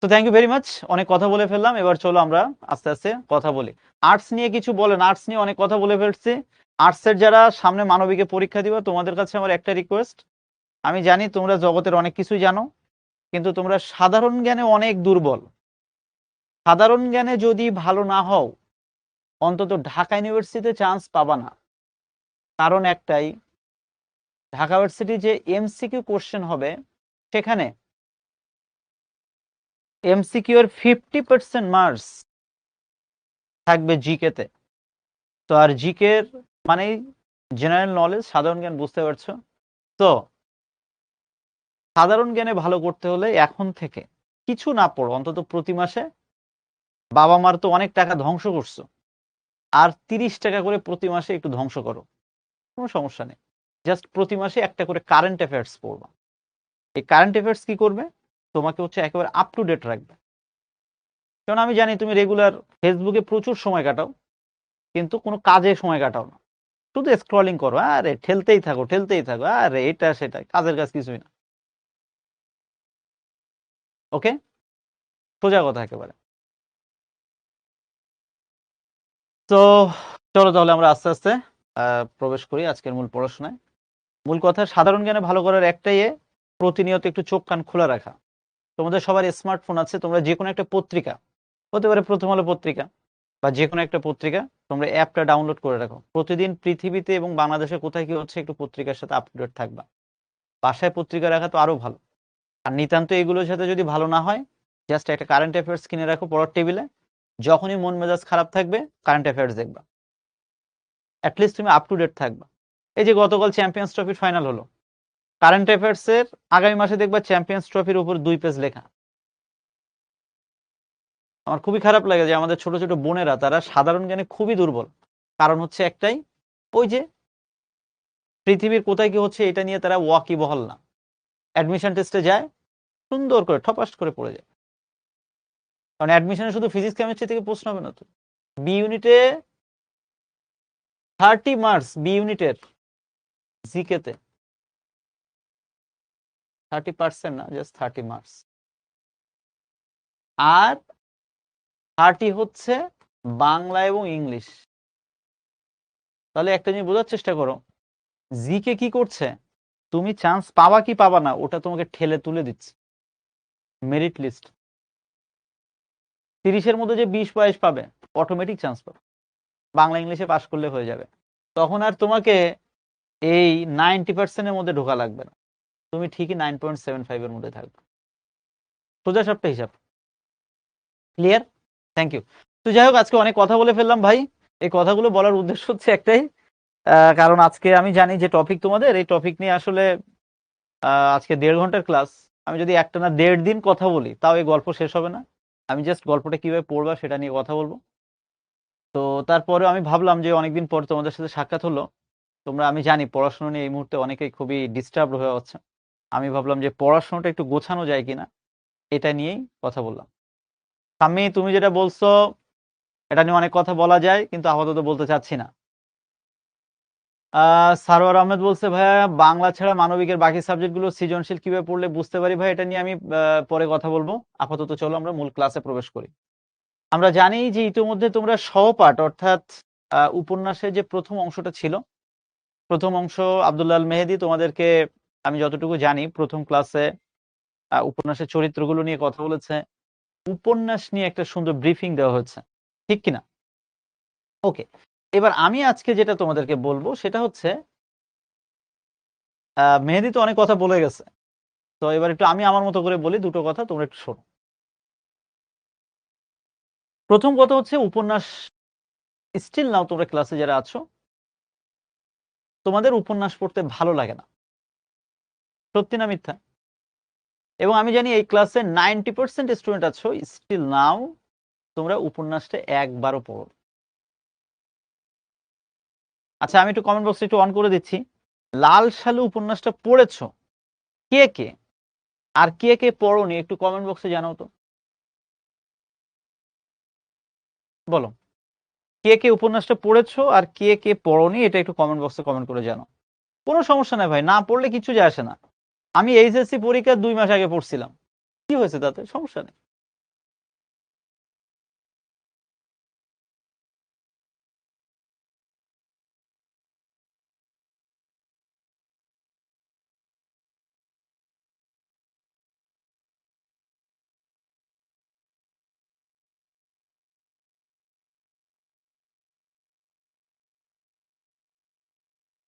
তো থ্যাংক ইউ ভেরি মাচ, অনেক কথা বলে ফেললাম। এবার চলো আমরা আস্তে আস্তে কথা বলি। আর্টস নিয়ে কিছু বলেন, আর্টস নিয়ে অনেক কথা বলে ফেলছি। আর্টসের যারা সামনে মানবিকে পরীক্ষা দিবা, তোমাদের কাছে আমার একটা রিকোয়েস্ট। আমি জানি তোমরা জগতের অনেক কিছুই জানো, কিন্তু তোমরা সাধারণ জ্ঞানে অনেক দুর্বল। সাধারণ জ্ঞানে যদি ভালো না হও, অন্তত ঢাকা ইউনিভার্সিটিতে চান্স পাবা না। কারণ একটাই, ঢাকা ইউনিভার্সিটি যে এমসিকিউ কোশ্চেন হবে, সেখানে এমসিকিউ এর 50% মার্কস থাকবে জিকে তে। তো আর জিকে এর মানে জেনারেল নলেজ, সাধারণ জ্ঞান, বুঝতে পারছো? তো সাধারণ জ্ঞানে ভালো করতে হলে এখন থেকে কিছু না পড়ো, অন্তত প্রতি মাসে, বাবা মার তো অনেক টাকা ধ্বংস করছো, আর 30 টাকা করে প্রতি মাসে একটু ধ্বংস করো, কোনো সমস্যা নেই। জাস্ট প্রতি মাসে একটা করে কারেন্ট অ্যাফেয়ার্স পড়বা। এই কারেন্ট অ্যাফেয়ার্স কি করবে, তোমাকে হচ্ছে একেবারে আপ টু ডেট রাখবে। কারণ আমি জানি তুমি রেগুলার ফেসবুকে প্রচুর সময় কাটাও, কিন্তু কোনো কাজে সময় কাটাও না, শুধু স্ক্রলিং করো, আরে ঠেলতেই থাকো ঠেলতেই থাকো, আরে এটা সেটা, কাজের কাজ কিছুই না। ওকে, সোজা কথা একেবারে। তো চলো তাহলে আমরা আস্তে আস্তে প্রবেশ করি আজকের মূল পড়াশোনায়। মূল কথা, সাধারণ জ্ঞানে ভালো করার একটাই প্রতিনিয়ত একটু চোখ কান খোলা রাখা। তোমাদের সবার স্মার্টফোন আছে, তোমরা যে কোনো একটা পত্রিকা, হতে পারে প্রথম আলো পত্রিকা বা যে কোনো একটা পত্রিকা, তোমরা অ্যাপটা ডাউনলোড করে রাখো। প্রতিদিন পৃথিবীতে এবং বাংলাদেশে কোথায় কি হচ্ছে একটু পত্রিকার সাথে আপ টু ডেট থাকবা। বাসায় পত্রিকা রাখা তো আরো ভালো। আর নিতান্ত এগুলোর সাথে যদি ভালো না হয়, জাস্ট একটা কারেন্ট অ্যাফেয়ার্স কিনে রাখো পড়ার টেবিলে। যখনই মন মেজাজ খারাপ থাকবে, কারেন্ট অ্যাফেয়ার্স দেখবা, অ্যাটলিস্ট তুমি আপ টু ডেট থাকবা। এই যে গতকাল চ্যাম্পিয়ন্স ট্রফির ফাইনাল হলো, কারেন্ট অ্যাফেয়ার্স এর আগামী মাসে দেখবা চ্যাম্পিয়ন্স ট্রফির উপর 2 পেজ লেখা। আমার খুবই খারাপ লাগে যে আমাদের ছোট ছোট বোনেরা তারা সাধারণ জ্ঞানে খুবই দুর্বল। কারণ হচ্ছে একটাই, ওই যে পৃথিবীর কোথায় কি হচ্ছে এটা নিয়ে তারা ওয়াকিবহাল না। অ্যাডমিশন টেস্টে যায়, সুন্দর করে ঠপাস করে পড়ে যায়। কারণ অ্যাডমিশনে শুধু ফিজিক্স কেমিস্ট্রি থেকে প্রশ্ন হবে না তো, বি ইউনিটে 30 মার্কস, বি ইউনিটের জিকে তে 30% না, জাস্ট 30 মার্কস। আর 30 হচ্ছে বাংলা এবং ইংলিশ। তাহলে একটা জিনিস বোঝার চেষ্টা করো, জিকে কি করছে, তুমি চান্স পাবা কি পাবা না ওটা তোমাকে ঠেলে তুলে দিচ্ছে মেরিট লিস্ট। 30-এর মধ্যে যে 20-22 পাবে, অটোমেটিক চান্স পাবে, বাংলা ইংলিশে পাশ করলে হয়ে যাবে। তখন আর তোমাকে এই 90%-এর মধ্যে ঢোকা লাগবে না, তুমি ঠিকই 9.75-এর মধ্যে থাকবে। সোজা সাপটা হিসাব। ক্লিয়ার? Thank you. তো যাই হোক, আজকে অনেক কথা বলে ফেললাম ভাই। এই কথাগুলো বলার উদ্দেশ্য হচ্ছে একটাই, কারণ আজকে আমি জানি যে টপিক তোমাদের, এই টপিক নিয়ে আসলে আজকে 1.5 ঘন্টার ক্লাস। আমি যদি একটানা 1.5 দিন কথা বলি তাও এই গল্প শেষ হবে না। আমি জাস্ট গল্পটা কিভাবে পড়বা সেটা নিয়ে কথা বলবো। তো তারপরেও আমি ভাবলাম যে অনেকদিন পর তোমাদের সাথে সাক্ষাৎ হলো। আমি জানি পড়াশোনা নিয়ে এই মুহূর্তে অনেকেই খুবই ডিস্টার্ব হয়ে যাচ্ছে। আমি ভাবলাম যে পড়াশোনাটা একটু গোছানো যায় কিনা, এটা নিয়েই কথা বললাম। সাম্মি, তুমি যেটা বলছো এটা নিয়ে অনেক কথা বলা যায়, কিন্তু আপাতত বলতে চাচ্ছি না। সারোয়ার আহমেদ বলছে, ভাইয়া বাংলা ছাড়া মানবিকের বাকি সাবজেক্টগুলো সৃজনশীল কিভাবে পড়লে বুঝতে পারি ভাই, এটা নিয়ে আমি পরে কথা বলবো। আপাতত চলো আমরা মূল ক্লাসে প্রবেশ করি। আমরা জানি যে ইতিমধ্যে তোমরা সহপাঠ অর্থাৎ উপন্যাসের যে প্রথম অংশটা ছিল, প্রথম অংশ আব্দুল্লাহ আল মেহেদী তোমাদেরকে, আমি যতটুকু জানি প্রথম ক্লাসে উপন্যাসের চরিত্রগুলো নিয়ে কথা বলেছে, উপন্যাস নিয়ে একটা সুন্দর ব্রিফিং দেওয়া হয়েছে, ঠিক কিনা? ওকে, এবার আমি আজকে যেটা তোমাদেরকে বলবো সেটা হচ্ছে, মেহেদী তো অনেক কথা বলে গেছে, তো এবার একটু আমি আমার মতো করে বলি দুটো কথা, তোমরা একটু শোনো। প্রথম কথা হচ্ছে, উপন্যাস স্টিল নাও তোমরা ক্লাসে যারা আছো, তোমাদের উপন্যাস পড়তে ভালো লাগে না, সত্যি না মিথ্যা? এবং আমি জানি এই ক্লাসে 90% স্টুডেন্ট আছো, স্টিল নাও তোমরা উপন্যাসটা একবারও পড়ো। আচ্ছা, আমি একটু কমেন্ট বক্সে একটু অন করে দিচ্ছি। লাল সালু উপন্যাসটা পড়েছো কে কে, আর কে কে পড়োনি একটু কমেন্ট বক্সে জানাও তো। বলো, কে কে উপন্যাসটা পড়েছো আর কে কে পড়োনি, এটা একটু কমেন্ট বক্সে কমেন্ট করে জানাও। কোনো সমস্যা নাই ভাই, না পড়লে কিছু যায় আসে না। আমি এইচএসসি পরীক্ষা 2 মাস আগে পড়ছিলাম, কি হয়েছে তাতে? সমস্যা নেই।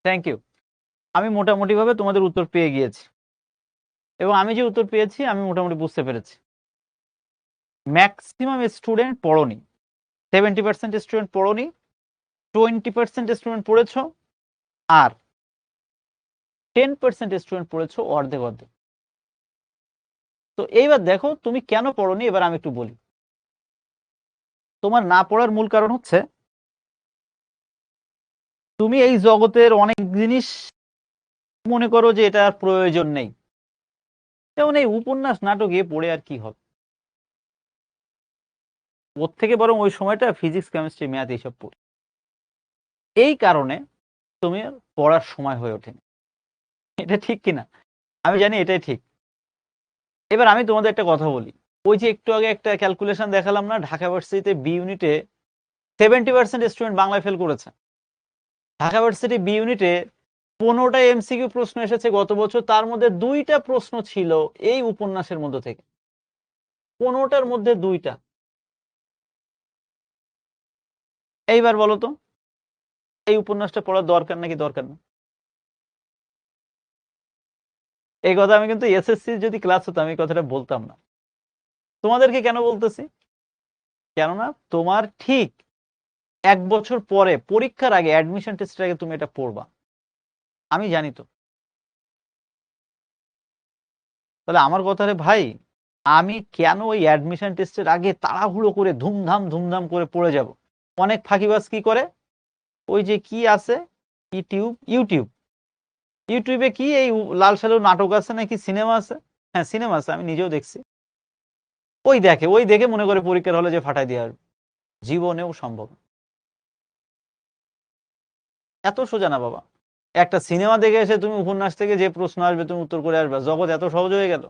Thank you. আমি মোটামুটি ভাবে তোমাদের উত্তর পেয়ে গিয়েছি, এবং আমি যে উত্তর পেয়েছি আমি মোটামুটি বুঝতে পেরেছি। ম্যাক্সিমাম স্টুডেন্ট পড়োনি, 70% স্টুডেন্ট পড়োনি, 20% স্টুডেন্ট পড়েছো, আর 10% স্টুডেন্ট পড়েছো অর্ধেক অর্ধেক। তো এইবার দেখো তুমি কেন পড়োনি, এবার আমি একটু বলি। তোমার না পড়ার মূল কারণ হচ্ছে, তুমি এই জগতের অনেক জিনিস মনে করো যে এটা প্রয়োজন নেই। যেমন এই উপন্যাস নাটক এ পড়ে আর কি হবে, ওর থেকে বরং ওই সময়টা ফিজিক্স কেমিস্ট্রি ম্যাথ এইসব পড়ি। এই কারণে তুমি পড়ার সময় হয়ে ওঠেনি। এটা ঠিক কিনা? আমি জানি এটাই ঠিক। এবার আমি তোমাদের একটা কথা বলি, ওই যে একটু আগে একটা ক্যালকুলেশন দেখালাম না, ঢাকা ভার্সিটিতে বি ইউনিটে 70% স্টুডেন্ট বাংলায় ফেল করেছে। ঢাকা ভার্সিটি বি ইউনিটে 15টা এমসিকিউ প্রশ্ন এসেছে গত বছর, তার মধ্যে 2টা প্রশ্ন ছিল এই উপন্যাসের মধ্যে থেকে, 15টার মধ্যে 2টা। এইবার বলো তো, এই উপন্যাসটা পড়ার দরকার নাকি দরকার না? এই কথা আমি কিন্তু এসএসসি যদি ক্লাস হতো আমি কথাটা বলতাম না। তোমাদেরকে কেন বলতেছি? কেননা তোমার ঠিক 1 বছর পরে পরীক্ষার আগে, অ্যাডমিশন টেস্টের আগে তুমি এটা পড়বা, আমি জানি তো। তাহলে আমার কথা রে ভাই, আমি কেন ওই অ্যাডমিশন টেস্টের আগে তাড়াহুড়ো করে ধুমধাম ধুমধাম করে পড়ে যাব? অনেক ফাঁকিবাজ কি করে, ওই যে কি আছে, ইউটিউবে কি এই লাল সালু নাটক আছে নাকি সিনেমা আছে, হ্যাঁ সিনেমা আছে, আমি নিজেও দেখছি। ওই দেখে মনে করে পরীক্ষার হলে যে ফাটাই দিয়ে আসবে, জীবনেও সম্ভব না। এত সোজা না বাবা। একটা সিনেমা দেখে এসে তুমি উপন্যাস থেকে যে প্রশ্ন আসবে তুমি উত্তর করে আসবে, জগৎ এত সহজ হয়ে গেল?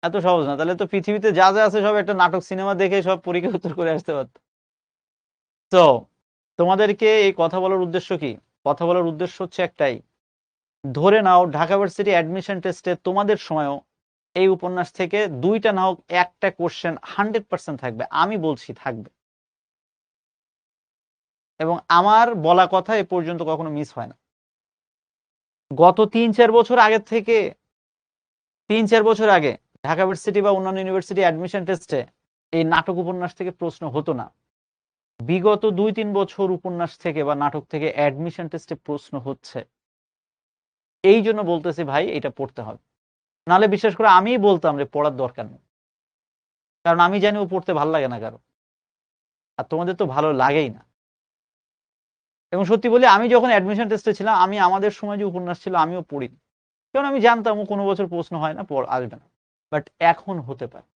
এত সহজ না। তাহলে তো পৃথিবীতে যা যা আছে সব একটা নাটক সিনেমা দেখে সব পরীক্ষা উত্তর করে আসতে পারত। তো তোমাদেরকে এই কথা বলার উদ্দেশ্য কি? কথা বলার উদ্দেশ্য হচ্ছে একটাই, ধরে নাও ঢাকা ভার্সিটি অ্যাডমিশন টেস্টে তোমাদের সময়ও এই উপন্যাস থেকে 2টা না হোক একটা কোশ্চেন 100% থাকবে, আমি বলছি থাকবে। এবং আমার বলা কথা এ পর্যন্ত কখনো মিস হয় না। গত 3-4 বছর আগে থেকে, 3-4 বছর আগে ঢাকা ভার্সিটি বা অন্যান্য ইউনিভার্সিটি অ্যাডমিশন টেস্টে এই নাটক উপন্যাস থেকে প্রশ্ন হতো না। বিগত 2-3 বছর উপন্যাস থেকে বা নাটক থেকে অ্যাডমিশন টেস্টে প্রশ্ন হচ্ছে, এই জন্য বলতেছি ভাই এটা পড়তে হবে। নাহলে বিশ্বাস করে আমিই বলতাম যে পড়ার দরকার নেই, কারণ আমি জানি ও পড়তে ভালো লাগে না কারো, আর তোমাদের তো ভালো লাগেই না। এবং সত্যি বলি, আমি যখন অ্যাডমিশন টেস্টে ছিলাম, আমি আমাদের সময় যে উপন্যাস ছিল আমিও পড়িনি, কারণ আমি জানতাম ও কোনো বছর প্রশ্ন হয় না, আসবে না। বাট এখন হতে পারে।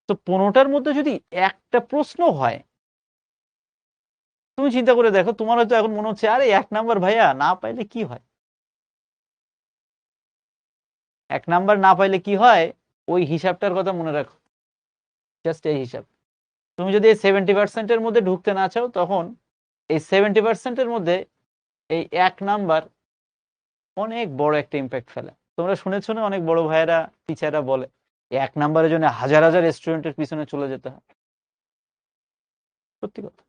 তো 15টার মধ্যে যদি একটা প্রশ্ন হয়, তুমি চিন্তা করে দেখো, তোমার হয়তো এখন মনে হচ্ছে আরে 1 নাম্বার ভাইয়া না পাইলে কি হয়? 1 নাম্বার না পাইলে কি হয়? ওই হিসাবটার কথা মনে রাখো। জাস্ট এই হিসাব। তুমি যদি এই 70% এর মধ্যে ঢুকতে না চাও, তখন এই 70% এর মধ্যে এই 1 নাম্বার অনেক বড় একটা ইমপ্যাক্ট ফেলে। তোমরা শুনেছো না, অনেক বড় ভাইয়েরা, টিচাররা বলে 1 নাম্বারের জন্য হাজার হাজার স্টুডেন্টের পিছনে চলে যেতে হয়। সত্যি কথা।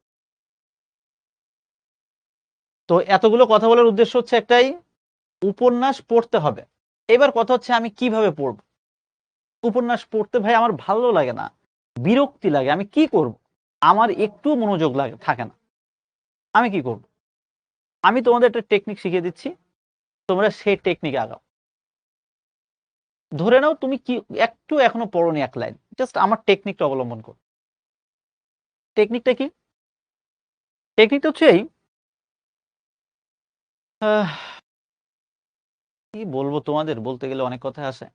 তো এতগুলো কথা বলার উদ্দেশ্য হচ্ছে একটাই, উপন্যাস পড়তে হবে। এবার কথা হচ্ছে আমি কিভাবে পড়ব? উপন্যাস পড়তে ভাই আমার ভালো লাগে না, বিরক্তি লাগে। আমি কি করব? আমার একটু মনোযোগ থাকে না। আমি কি করব? আমি তোমাদের একটা টেকনিক শিখিয়ে দিচ্ছি, তোমরা সেই টেকনিকে আগাও। ধরে নাও তুমি কি একটু এখনো পড়োনি 1 লাইন, জাস্ট আমার টেকনিকটা অবলম্বন করো। টেকনিকটা কি? টেকনিকটা হচ্ছে এই, কি বলবো তোমাদের, বলতে গেলে অনেক কথা আসে।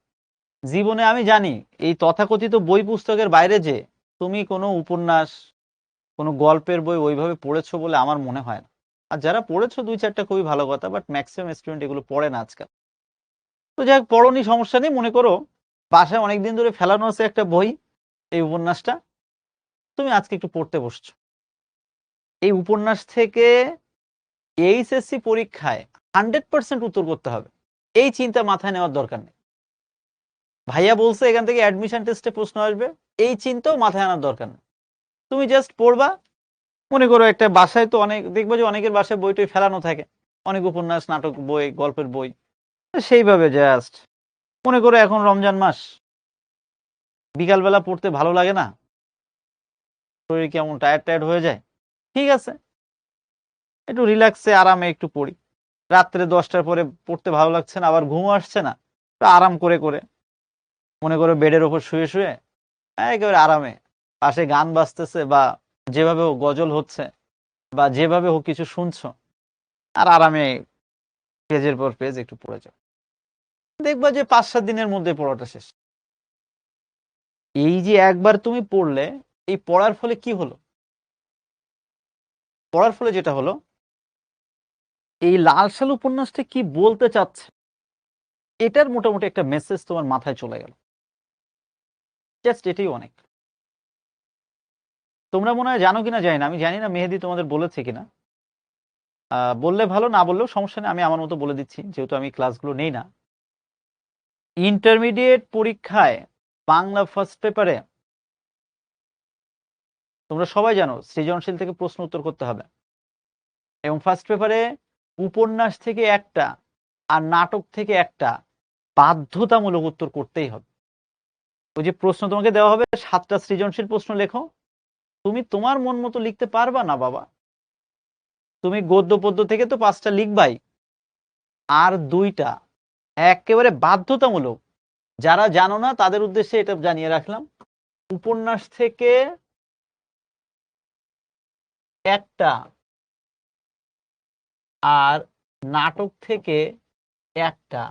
জীবনে আমি জানি এই তথাকথিত বই পুস্তকের বাইরে যে তুমি কোনো উপন্যাস, কোনো গল্পের বই ওইভাবে পড়েছো বলে আমার মনে হয় না। আর যারা পড়েছো 2-4টা খুবই ভালো কথা, বাট ম্যাক্সিমাম স্টুডেন্ট এগুলো পড়ে না আজকাল। তো যাই হোক, পড়োনি সমস্যা নেই। মনে করো বাসায় অনেকদিন ধরে ফেলানো আছে একটা বই, এই উপন্যাসটা তুমি আজকে একটু পড়তে বসছো। এই উপন্যাস থেকে এইচএসসি পরীক্ষায় 100% উত্তর করতে হবে, এই চিন্তা মাথায় নেওয়ার দরকার নেই। ভাইয়া বলছে এখান থেকে অ্যাডমিশন টেস্টে প্রশ্ন আসবে, এই চিন্তাও মাথায় আনার দরকার নেই। তুমি জাস্ট পড়বা। মনে করো একটা বাসায় তো অনেক দেখবো যে অনেকের বাসায় বই টই ফেলানো থাকে, অনেক উপন্যাস, নাটক বই, গল্পের বই। সেইভাবে জাস্ট মনে করো এখন রমজান মাস, বিকালবেলা পড়তে ভালো লাগে না, শরীর কেমন টায়ার্ড টায়ার্ড হয়ে যায়, ঠিক আছে, একটু রিল্যাক্সে আরামে একটু পড়ি। রাত্রে 10টার পরে পড়তে ভালো লাগছে না, আবার ঘুমও আসছে না, তো আরাম করে করে মনে করো বেডের ওপর শুয়ে শুয়ে একেবারে আরামে, পাশে গান বাজতেছে বা যেভাবে হোক গজল হচ্ছে বা যেভাবে হোক কিছু শুনছো, আর আরামে পেজের পর পেজ একটু পড়ে যাও। দেখবা যে 5-7 দিনের মধ্যে পড়াটা শেষ। এই যে একবার তুমি পড়লে, এই পড়ার ফলে কি হলো? পড়ার ফলে যেটা হলো, এই লাল সাল উপন্যাসটা কি বলতে চাচ্ছে এটার মোটামুটি একটা মেসেজ তোমার মাথায় চলে গেল। জাস্ট এটাই অনেক। তোমরা মনে হয় জানো কিনা জানি না, আমি জানি না মেহেদী তোমাদের বলেছে কিনা। বললে ভালো, না বললেও সমস্যা নেই, আমি আমার মতো বলে দিচ্ছি, যেহেতু আমি ক্লাসগুলো নেই না। ইন্টারমিডিয়েট পরীক্ষায় বাংলা ফার্স্ট পেপারে তোমরা সবাই জানো সৃজনশীল থেকে প্রশ্ন উত্তর করতে হবে, এবং ফার্স্ট পেপারে উপন্যাস থেকে একটা আর নাটক থেকে একটা বাধ্যতামূলক উত্তর করতেই হবে। ওই যে প্রশ্ন তোমাকে দেওয়া হবে 7টা সৃজনশীল প্রশ্ন লেখো, তুমি তোমার মন মতো লিখতে পারবা না বাবা। তুমি গদ্য পদ্য থেকে তো 5টা লিখবাই, আর 2টা একেবারে বাধ্যতামূলক। যারা জানো না তাদের উদ্দেশ্যে এটা জানিয়ে রাখলাম, উপন্যাস থেকে একটা আর নাটক থেকে একটা,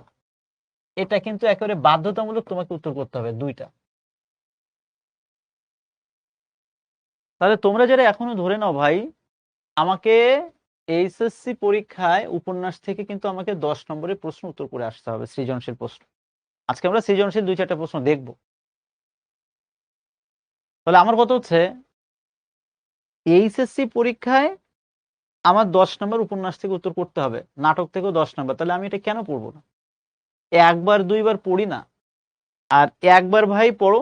এটা কিন্তু একেবারে বাধ্যতামূলক তোমাকে উত্তর করতে হবে 2টা। তাহলে তোমরা যারা এখনো ধরে নাও ভাই, আমাকে এইচএসসি পরীক্ষায় উপন্যাস থেকে কিন্তু আমাকে 10 নম্বরের প্রশ্ন উত্তর করে আসতে হবে, সৃজনশীল প্রশ্ন। আজকে আমরা সৃজনশীল 2-4টা প্রশ্ন দেখব। তাহলে আমার কথা হচ্ছে, এইচএসসি পরীক্ষায় আমার 10 নম্বর উপন্যাস থেকে উত্তর করতে হবে, নাটক থেকেও 10 নম্বর। তাহলে আমি এটা কেন পড়বো না? একবার 2বার পড়ি না, আর একবার ভাই পড়ো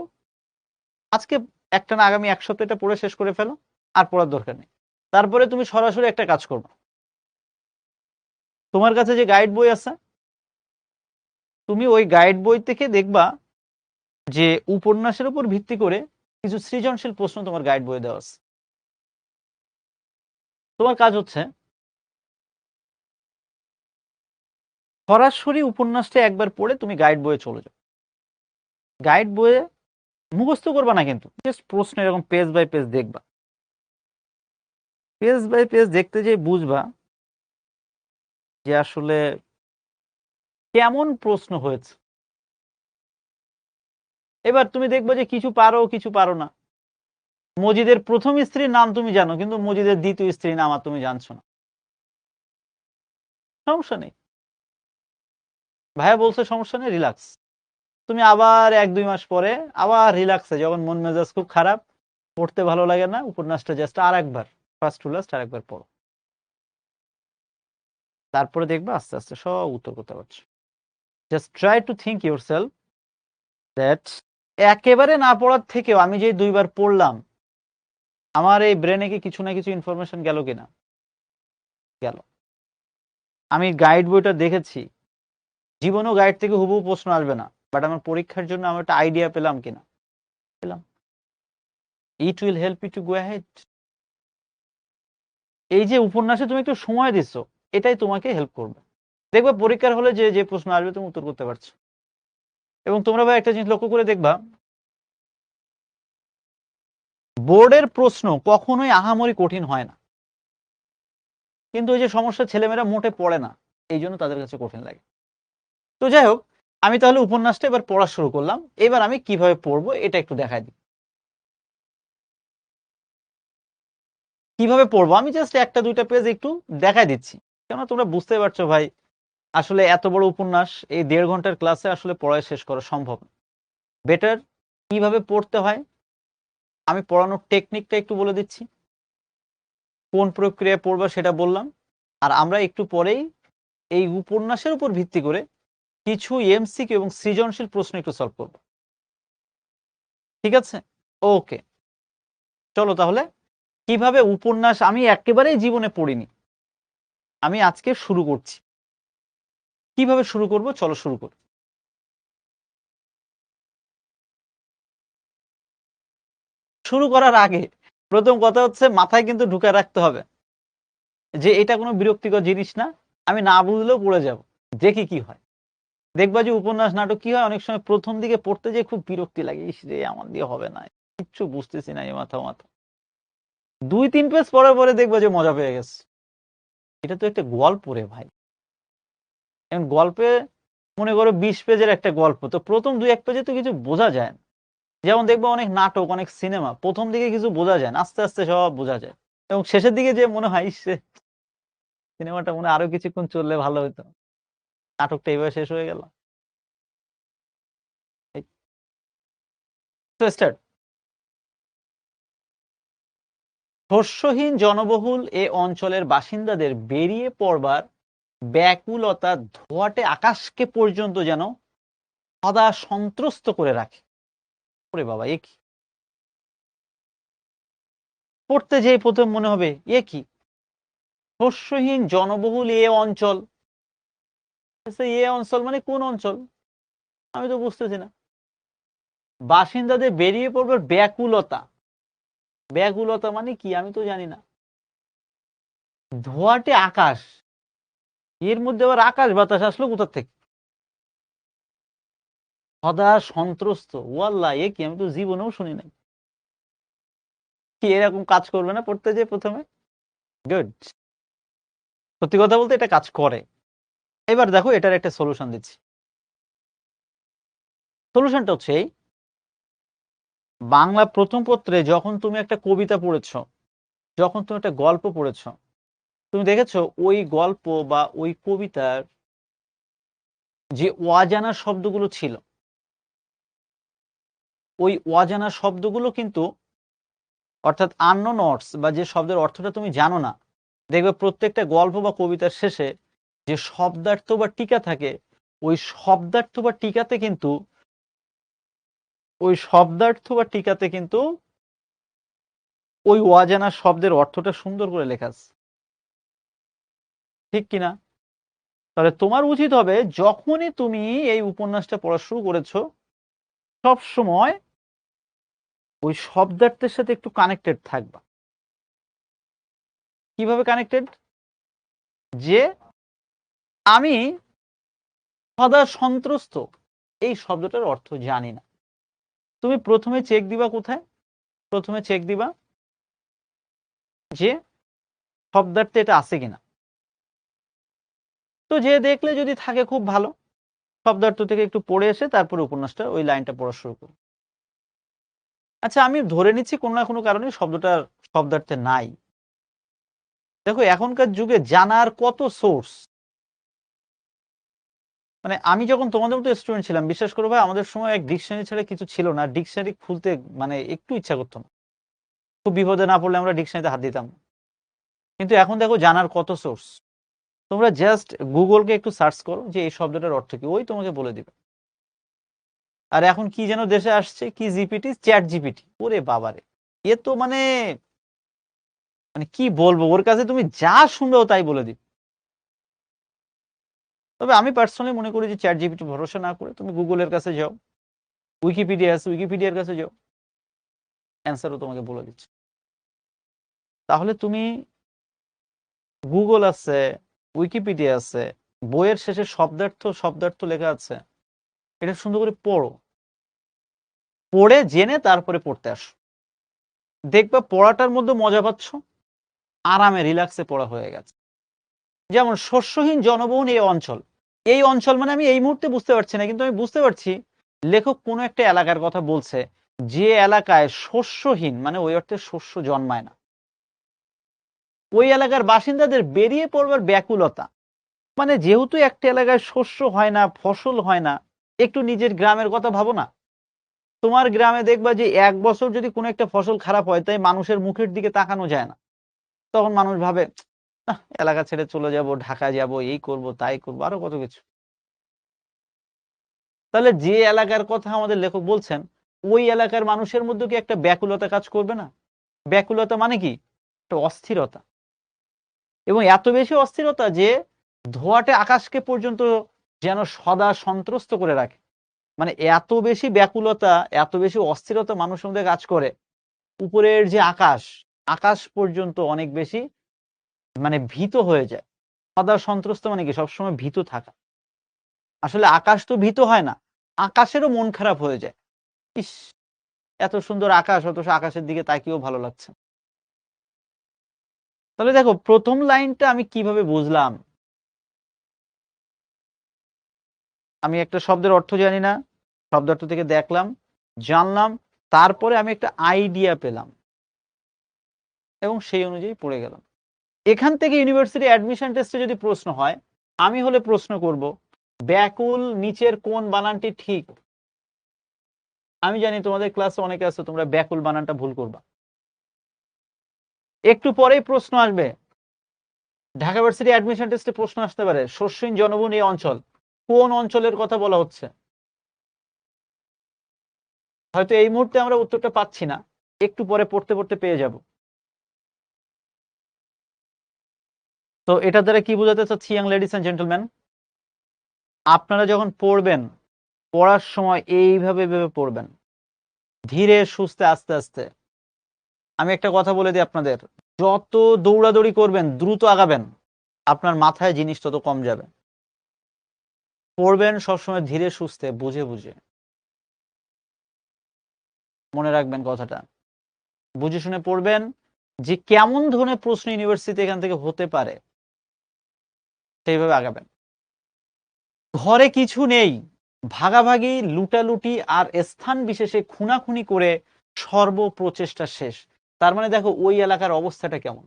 আজকে, একটা না আগামী 1 সপ্তাহ এটা পড়ে শেষ করে ফেলো, আর পড়ার দরকার নেই। তারপরে তুমি সরাসরি একটা কাজ করবে, তোমার কাছে যে গাইড বই আছে, তুমি ওই গাইড বই থেকে দেখবা যে উপন্যাসের উপর ভিত্তি করে কিছু সৃজনশীল প্রশ্ন তোমার গাইড বইয়ে দেওয়া আছে। তোমার কাজ হচ্ছে সরাসরি উপন্যাসটা একবার পড়ে তুমি গাইড বইয়ে চলে যাও। গাইড বইয়ে মুখস্থ করবা না, কিন্তু জাস্ট প্রশ্ন এরকম পেজ বাই পেজ দেখবা। পেজ বাই পেজ দেখতে যেয়ে বুঝবা যে আসলে কেমন প্রশ্ন হয়েছে। এবার তুমি দেখবা যে কিছু পারো কিছু পারো না। মজিদের প্রথম স্ত্রীর নাম তুমি জানো, কিন্তু মজিদের দ্বিতীয় স্ত্রীর নাম আর তুমি জানছো না। সমস্যা নেই, ভাইয়া বলছে সমস্যা নেই, রিল্যাক্স। তুমি আবার 1-2 মাস পরে আবার রিল্যাক্সে, যখন মন মেজাজ খুব খারাপ, পড়তে ভালো লাগে না, উপন্যাসটা জাস্ট আর একবার ফার্স্ট টু লাস্ট আর একবার পড়ো। তারপরে দেখবা আস্তে আস্তে সব উত্তর করতে পারছো। Just try to think your self that একেবারে না পড়ার থেকেও আমি যে 2বার পড়লাম, আমার এই ব্রেনে কি কিছু না কিছু ইনফরমেশন গেল কিনা? গেল। আমি গাইড বইটা দেখেছি, জীবনেও গাইড থেকে হুবহু প্রশ্ন আসবে না, বাট আমার পরীক্ষার জন্য আমার একটা আইডিয়া পেলাম কিনা? পেলাম। It will help you to go ahead. এই যে উপন্যাসে তুমি একটু সময় দিচ্ছ, এটাই তোমাকে হেল্প করবে। দেখবে পরীক্ষার হলে যে যে প্রশ্ন আসবে তুমি উত্তর করতে পারছো। এবং তোমরা ভাই একটা জিনিস লক্ষ্য করে দেখবা, বোর্ডের প্রশ্ন কখনোই আহামরি কঠিন হয় না, কিন্তু ওই যে সমস্যা, ছেলেমেয়েরা মোটে পড়ে না, এই জন্য তাদের কাছে কঠিন লাগে। তো যাই হোক, আমি তাহলে উপন্যাসটা এবার পড়া শুরু করলাম। এবার আমি কিভাবে পড়বো এটা একটু দেখাই দিই। কিভাবে পড়বো আমি জাস্ট 1-2টা পেজ একটু দেখাই দিচ্ছি, কেননা তোমরা বুঝতে পারছো ভাই, আসলে এত বড় উপন্যাস এই 1.5 ঘন্টার ক্লাসে আসলে পড়ায় শেষ করা সম্ভব না। বেটার কিভাবে পড়তে হয় আমি পড়ানোর টেকনিকটা একটু বলে দিচ্ছি, কোন প্রক্রিয়ায় পড়বা সেটা বললাম। আর আমরা একটু পরেই এই উপন্যাসের উপর ভিত্তি করে কিছু এমসিকিউ এবং সৃজনশীল প্রশ্ন একটু সলভ করব। ঠিক আছে? ওকে, চলো তাহলে কিভাবে উপন্যাস আমি একেবারেই জীবনে পড়িনি, আমি আজকে শুরু করছি। কিভাবে শুরু করব চলো শুরু করি। শুরু করার আগে প্রথম কথা হচ্ছে মাথায় কিন্তু ঢুকায় রাখতে হবে যে এটা কোনো বিরক্তিকর জিনিস না, আমি না বুঝলেও পড়ে যাব, দেখি কি হয়। দেখবা যে উপন্যাস নাটক কি হয়, অনেক সময় প্রথম দিকে পড়তে যেয়ে খুব বিরক্তি লাগে, ইস রে আমার দিয়ে হবে না, কিচ্ছু বুঝতেছি না এই মাথা মাথা। 2-3 পেজ পড়ার পরে দেখবা যে মজা পেয়ে গেছে। এটা তো একটা গল্প রে ভাই। এখন গল্পে মনে করো 20 পেজের একটা গল্প, তো প্রথম 2-1 পেজে তো কিছু বোঝা যায় না। যেমন দেখবা অনেক নাটক, অনেক সিনেমা প্রথম দিকে কিছু বোঝা যায় না, আস্তে আস্তে সব বোঝা যায়। এবং শেষের দিকে যে মনে হয়, ইস রে সিনেমাটা মনে হয় আরো কিছুক্ষণ চললে ভালো হতো, নাটকটা এভাবে শেষ হয়ে গেল। এই তো স্টার্ট। শস্যহীন জনবহুল এ অঞ্চলের বাসিন্দাদের বেরিয়ে পড়বার ব্যাকুলতা ধোঁয়াটে আকাশকে পর্যন্ত যেন সদা সন্ত্রস্ত করে রাখে। ওরে বাবা, এ কি! পড়তে যেয়ে প্রথম মনে হবে এ কি! শস্যহীন জনবহুল এ অঞ্চল, আচ্ছা, এ অঞ্চল মানে কোন অঞ্চল? আমি তো বুঝতেছি না। বাসিন্দাদের বেরিয়ে পড়বার ব্যাকুলতা, ব্যাকুলতা মানে কি আমি তো জানি না। ধোঁয়াটে আকাশ, এর মধ্যে আবার আকাশ বাতাস আসলো কোথা থেকে? সদা সন্ত্রস্ত, ওয়াল্লাহ এ কি! আমি তো জীবনেও শুনি নাই। কি এরকম কাজ করবে না পড়তে যেয়ে প্রথমে? গুড। সত্যি কথা বলতে এটা কাজ করে। এবার দেখো এটার একটা সলিউশন দিচ্ছি। সলিউশনটা হচ্ছে এই, বাংলা প্রথম পত্রে যখন তুমি একটা কবিতা পড়েছো, যখন তুমি একটা গল্প পড়েছো, তুমি দেখেছো ওই গল্প বা ওই কবিতার যে অজানা শব্দগুলো ছিল, ওই অজানা শব্দগুলো কিন্তু, অর্থাৎ আননোন ওয়ার্ডস বা যে শব্দের অর্থটা তুমি জানো না, দেখবে প্রত্যেকটা গল্প বা কবিতার শেষে যে শব্দার্থ বা টিকা থাকে, ওই শব্দার্থ বা টিকাতে কিন্তু, ওই শব্দার্থ বা টিকাতে কিন্তু ওই অজানা শব্দের অর্থটা সুন্দর করে লেখা আছে। ঠিক কিনা? তাহলে তোমার উচিত হবে যখনই তুমি এই উপন্যাসটা পড়া শুরু করেছো, সব সময় ওই শব্দার্থের সাথে একটু কানেক্টেড থাকবা। কিভাবে কানেক্টেড? যে আমি সদা সন্ত্রস্ত এই শব্দটার অর্থ জানি না। তুমি প্রথমে চেক দিবা কোথায়? প্রথমে চেক দিবা যে শব্দার্থে এটা আছে কিনা। তো যে দেখলে যদি থাকে খুব ভালো। শব্দার্থ থেকে একটু পড়ে এসে তারপরে উপন্যাসটা ওই লাইনটা পড়া শুরু করো। আচ্ছা, আমি ধরে নিচ্ছি কোনো না কোনো কারণে শব্দটার শব্দার্থে নাই। দেখো এখনকার যুগে জানার কত সোর্স। মানে আমি যখন তোমাদের মতো স্টুডেন্ট ছিলাম, বিশ্বাস করো ভাই, আমাদের সময় এক ডিকশনারি ছাড়া কিছু ছিল না। ডিকশনারি খুলতে মানে একটু ইচ্ছা করতো না। খুব বিপদে না পড়লে আমরা ডিকশনারিতে হাত দিতাম। কিন্তু এখন দেখো জানার কত সোর্স। তোমরা জাস্ট গুগলকে একটু সার্চ করো যে এই শব্দটার অর্থ কি, ওই তোমাকে বলে দিবে। আর এখন কি যেন দেশে আসছে, কি জিপিটি, চ্যাট জিপিটি। ওরে বাবারে, এ তো মানে মানে কি বলবো, ওর কাছে তুমি যা শুনবে ও তাই বলে দিবে। তবে আমি পার্সোনালি মনে করি যে চ্যাট জিপিটি ভরসা না করে তুমি গুগলের কাছে যাও, উইকিপিডিয়া আছে, উইকিপিডিয়ার কাছে যাও, অ্যান্সারও তোমাকে বলে দিচ্ছে। তাহলে তুমি গুগল আছে, উইকিপিডিয়া আছে, বইয়ের শেষে শব্দার্থ শব্দার্থ লেখা আছে, এটা সুন্দর করে পড়ো, পড়ে জেনে তারপরে পড়তে আসো। দেখবা পড়াটার মধ্যে মজা পাচ্ছ, আরামে রিল্যাক্সে পড়া হয়ে গেছে। যেমন শস্যহীন জনবহুল এই অঞ্চল, এই অঞ্চল মানে আমি এই মুহূর্তে বুঝতে পারছি না, কিন্তু আমি বুঝতে পারছি লেখক কোনো একটা এলাকার কথা বলছে, যে এলাকায় শস্যহীন মানে ওই অর্থে শস্য জন্মায় না। ওই এলাকার বাসিন্দাদের বেরিয়ে পড়বার ব্যাকুলতা, মানে যেহেতু একটা এলাকায় শস্য হয় না, ফসল হয় না, একটু নিজের গ্রামের কথা ভাবো না। তোমার গ্রামে দেখবা যে এক বছর যদি কোনো একটা ফসল খারাপ হয়, তাই মানুষের মুখের দিকে তাকানো যায় না। তখন মানুষ ভাবে, এলাকা ছেড়ে চলে যাব, ঢাকা যাব, এই করব তাই করবো, আরো কত কিছু। তাহলে যে এলাকার কথা আমাদের লেখক বলছেন, ওই এলাকার মানুষের মধ্যে কি একটা ব্যাকুলতা কাজ করবে না? ব্যাকুলতা মানে কি? একটা অস্থিরতা। এবং এত বেশি অস্থিরতা যে ধোঁয়াটে আকাশকে পর্যন্ত যেন সদা সন্ত্রস্ত করে রাখে। মানে এত বেশি ব্যাকুলতা, এত বেশি অস্থিরতা মানুষের মধ্যে কাজ করে, উপরের যে আকাশ, আকাশ পর্যন্ত অনেক বেশি মানে ভীত হয়ে যায়। সদা সন্ত্রস্ত মানে কি? সবসময় ভীত থাকা। আসলে আকাশ তো ভীত হয় না, আকাশেরও মন খারাপ হয়ে যায়। ইস, এত সুন্দর আকাশ, অথচ আকাশের দিকে তাকিয়েও ভালো লাগছে। তাহলে দেখো প্রথম লাইনটা আমি কিভাবে বুঝলাম? আমি একটা শব্দের অর্থ জানি না, শব্দার্থ থেকে দেখলাম, জানলাম, তারপরে আমি একটা আইডিয়া পেলাম এবং সেই অনুযায়ী পড়ে গেলাম। এখান থেকে ইউনিভার্সিটি অ্যাডমিশন টেস্টে যদি প্রশ্ন হয়, আমি হলে প্রশ্ন করব, ব্যাকুল নিচের কোন বানানটি ঠিক? আমি জানি তোমাদের ক্লাসে অনেকে আছে, তোমরা ব্যাকুল বানানটা ভুল করবা। একটু পরেই প্রশ্ন আসবে, ঢাকা ভার্সিটি অ্যাডমিশন টেস্টে প্রশ্ন আসতে পারে, শস্যহীন জনবহুল এই অঞ্চল, কোন অঞ্চলের কথা বলা হচ্ছে? হয়তো এই মুহূর্তে আমরা উত্তরটা পাচ্ছি না, একটু পরে পড়তে পড়তে পেয়ে যাব। তো এটা দ্বারা কি বোঝাতে চাচ্ছি, ইয়াং লেডিস এন্ড জেন্টলম্যান, আপনারা যখন পড়বেন, পড়ার সময় এইভাবে ভেবে পড়বেন, ধীরে সুস্থে আস্তে আস্তে। আমি একটা কথা বলে দিই আপনাদের, যত দৌড়াদৌড়ি করবেন, দ্রুত আগাবেন, আপনার মাথায় জিনিস তত কম যাবে। পড়বেন সবসময় ধীরে সুস্থে, বুঝে বুঝে। মনে রাখবেন কথাটা, বুঝে শুনে পড়বেন, যে কেমন ধরনের প্রশ্ন ইউনিভার্সিটি এখান থেকে হতে পারে, সেইভাবে আগাবেন। ঘরে কিছু নেই, ভাগাভাগি, লুটালুটি আর স্থান বিশেষে খুনাখুনি করে সর্বপ্রচেষ্টা শেষ। তার মানে দেখো ওই এলাকার অবস্থাটা কেমন,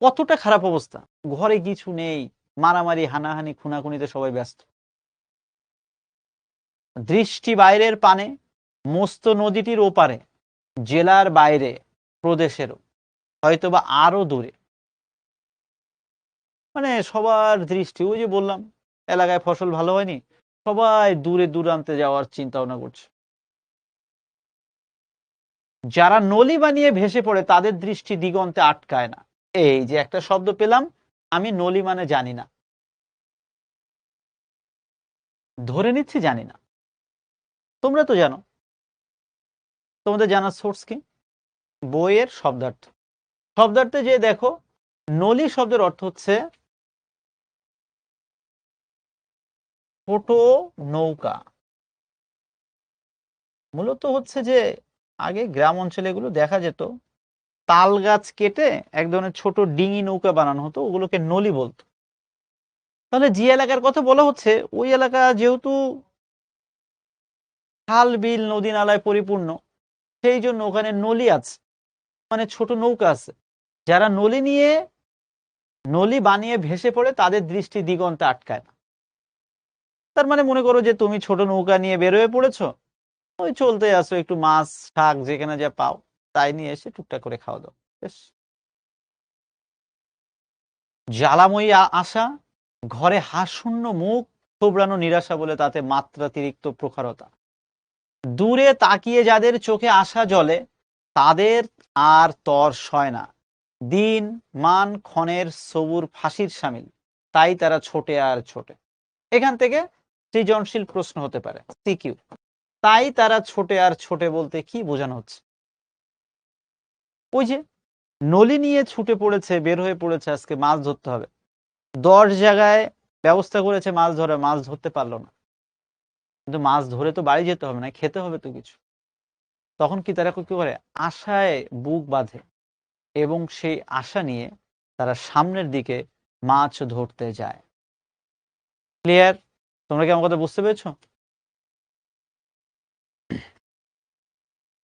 কতটা খারাপ অবস্থা। ঘরে কিছু নেই, মারামারি, হানাহানি, খুনাখুনিতে সবাই ব্যস্ত। দৃষ্টি বাইরের পানে, মস্ত নদীটির ওপারে, জেলার বাইরে, প্রদেশেরও, হয়তোবা আরো দূরে। মানে সবার দৃষ্টি, ওই যে বললাম এলাকায় ফসল ভালো হয়নি, সবাই দূরে দূরান্তে যাওয়ার চিন্তা ভাবনা করছে। যারা নলি বানিয়ে ভেসে পড়ে তাদের দৃষ্টি দিগন্তে আটকায় না। এই যে একটা শব্দ পেলাম, আমি নলি মানে জানি না, ধরে নিচ্ছি জানি না। তোমরা তো জানো, তোমাদের জানার সোর্স কি? বইয়ের শব্দার্থ। শব্দার্থে যে দেখো, নলি শব্দের অর্থ হচ্ছে ছোট নৌকা। মূলত হচ্ছে যে আগে গ্রাম অঞ্চলে এগুলো দেখা যেত, তাল গাছ কেটে এক ধরনের ছোট ডিঙি নৌকা বানানো হতো, ওগুলোকে নলি বলতো। তাহলে যে এলাকার কথা বলা হচ্ছে, ওই এলাকা যেহেতু খাল বিল নদী নালায় পরিপূর্ণ, সেই জন্য ওখানে নলি আছে, মানে ছোট নৌকা আছে। যারা নলি বানিয়ে ভেসে পড়ে তাদের দৃষ্টি দিগন্তে আটকায় না। তার মানে মনে করো যে তুমি ছোট নৌকা নিয়ে বের হয়ে পড়েছো, ওই চলতে আসো, একটু মাছ শাক যেখানে যা পাও তাই নিয়ে এসে টুকটাক করে খাওয়া দাও, বেশ। জ্বালাময়ী আশা, ঘরে হাশূন্য মুখ, থোবড়ানো নিরাশা বলে তাতে মাত্রাতিরিক্ত প্রখরতা। দূরে তাকিয়ে যাদের চোখে আশা জ্বলে, তাদের আর তর সয় না। দিন মান ক্ষণের সবুর ফাঁসির সামিল, তাই তারা ছোটে আর ছোটে। এখান থেকে সৃজনশীল প্রশ্ন হতে পারে, সিকিউ। তাই তারা ছোটে আর ছোটে বলতে কি বোঝানো হচ্ছে? ওই যে নলি নিয়ে ছুটে পড়েছে, বের হয়ে পড়েছে, আজকে মাছ ধরতে হবে, 10 জায়গায় ব্যবস্থা করেছে মাছ ধরে, মাছ ধরতে পারলো না। কিন্তু মাছ ধরে তো বাড়ি যেতে হবে না, খেতে হবে তো কিছু। তখন কি তারা কি করে? আশায় বুক বাঁধে এবং সেই আশা নিয়ে তারা সামনের দিকে মাছ ধরতে যায়। ক্লিয়ার? তোমরা কি আমার কথা বুঝতে পেরেছো?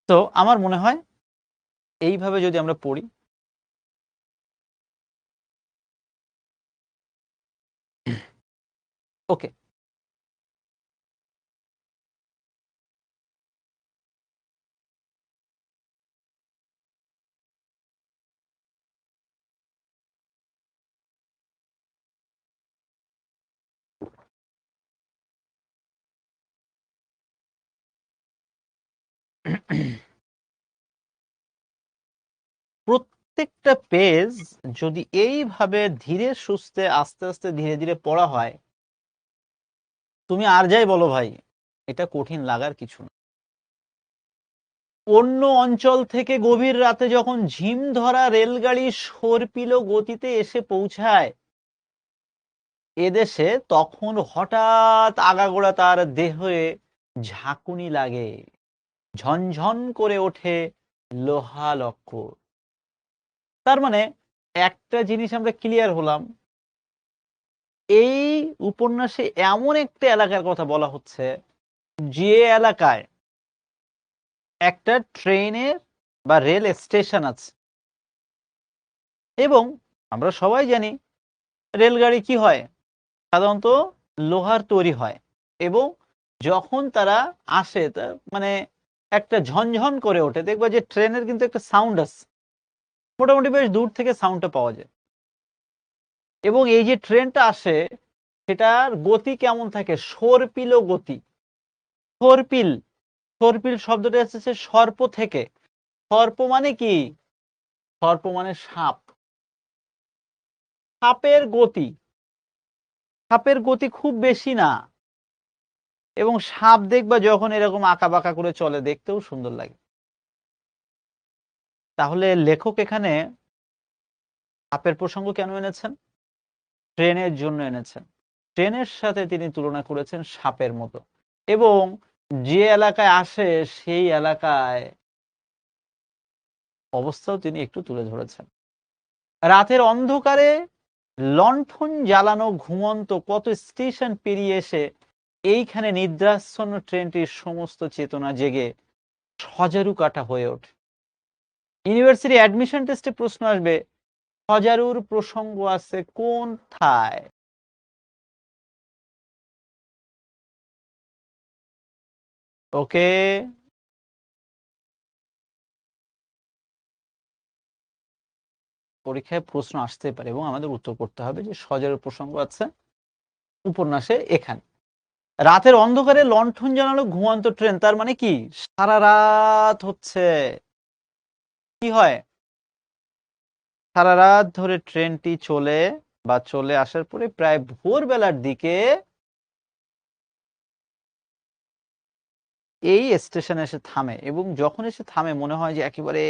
তো আমার মনে হয় এইভাবে যদি আমরা পড়ি, ওকে। প্রত্যেকটা পেজ যদি এইভাবে ধীরে সুস্থে আস্তে আস্তে ধীরে ধীরে পড়া হয়, তুমি আর যাই বলো ভাই, এটা কঠিন লাগার কিছু না। অন্য অঞ্চল থেকে গভীর রাতে যখন ঝিম ধরা রেলগাড়ি সর্পিল গতিতে এসে পৌঁছায় এদেশে, তখন হঠাৎ আগাগোড়া তার দেহে ঝাঁকুনি লাগে, ঝনঝন করে ওঠে লোহা লক্কর। তার মানে একটা জিনিস আমরা ক্লিয়ার হলাম, এই উপন্যাসে এমন একটা এলাকার কথা বলা হচ্ছে যে এলাকায় একটা ট্রেনের বা রেল স্টেশন আছে। এবং আমরা সবাই জানি রেলগাড়ি কি হয়, সাধারণত লোহার তৈরি হয়। এবং যখন তারা আসে মানে একটা ঝনঝন করে ওঠে, দেখবা যে ট্রেনের কিন্তু একটা সাউন্ড আছে, মোটামুটি বেশ দূর থেকে সাউন্ডটা পাওয়া যায়। এবং এই যে ট্রেনটা আসে, সেটার গতি কেমন থাকে? সর্পিল গতি। সর্পিল, সর্পিল শব্দটা এসেছে সর্প থেকে। সর্প মানে কি? সর্প মানে সাপ। সাপের গতি, সাপের গতি খুব বেশি না। এবং সাপ দেখবা যখন এরকম আঁকা বাঁকা করে চলে, দেখতেও সুন্দর লাগে। তাহলে লেখক এখানে সাপের প্রসঙ্গ কেন এনেছেন? ট্রেনের জন্য এনেছেন। ট্রেনের সাথে তিনি তুলনা করেছেন সাপের মতো। এবং যে এলাকায় আসে সেই এলাকায় অবস্থাও তিনি একটু তুলে ধরেছেন। রাতের অন্ধকারে লণ্ঠন জ্বালানো ঘুমন্ত কত স্টেশন পেরিয়ে এসে এইখানে নিদ্রাচ্ছন্ন ট্রেনটির সমস্ত চেতনা জেগে সজারু কাটা হয়ে ওঠে। ইউনিভার্সিটি অ্যাডমিশন টেস্টে প্রশ্ন আসবে, সজারুর প্রসঙ্গ আছে কোনথায়? ওকে, পরীক্ষায় প্রশ্ন আসতে পারে এবং আমাদের উত্তর করতে হবে যে সজারুর প্রসঙ্গ আছে উপন্যাসে এখানে। রাতের অন্ধকারে লণ্ঠন জ্বালানো ঘুমন্ত ট্রেন, তার মানে কি সারা রাত হচ্ছে কি হয়, সারা রাত ধরে ট্রেনটি চলে আসার পরে প্রায় ভোরবেলার দিকে এই স্টেশনে এসে থামে। এবং যখন এসে থামে মনে হয় যে একেবারে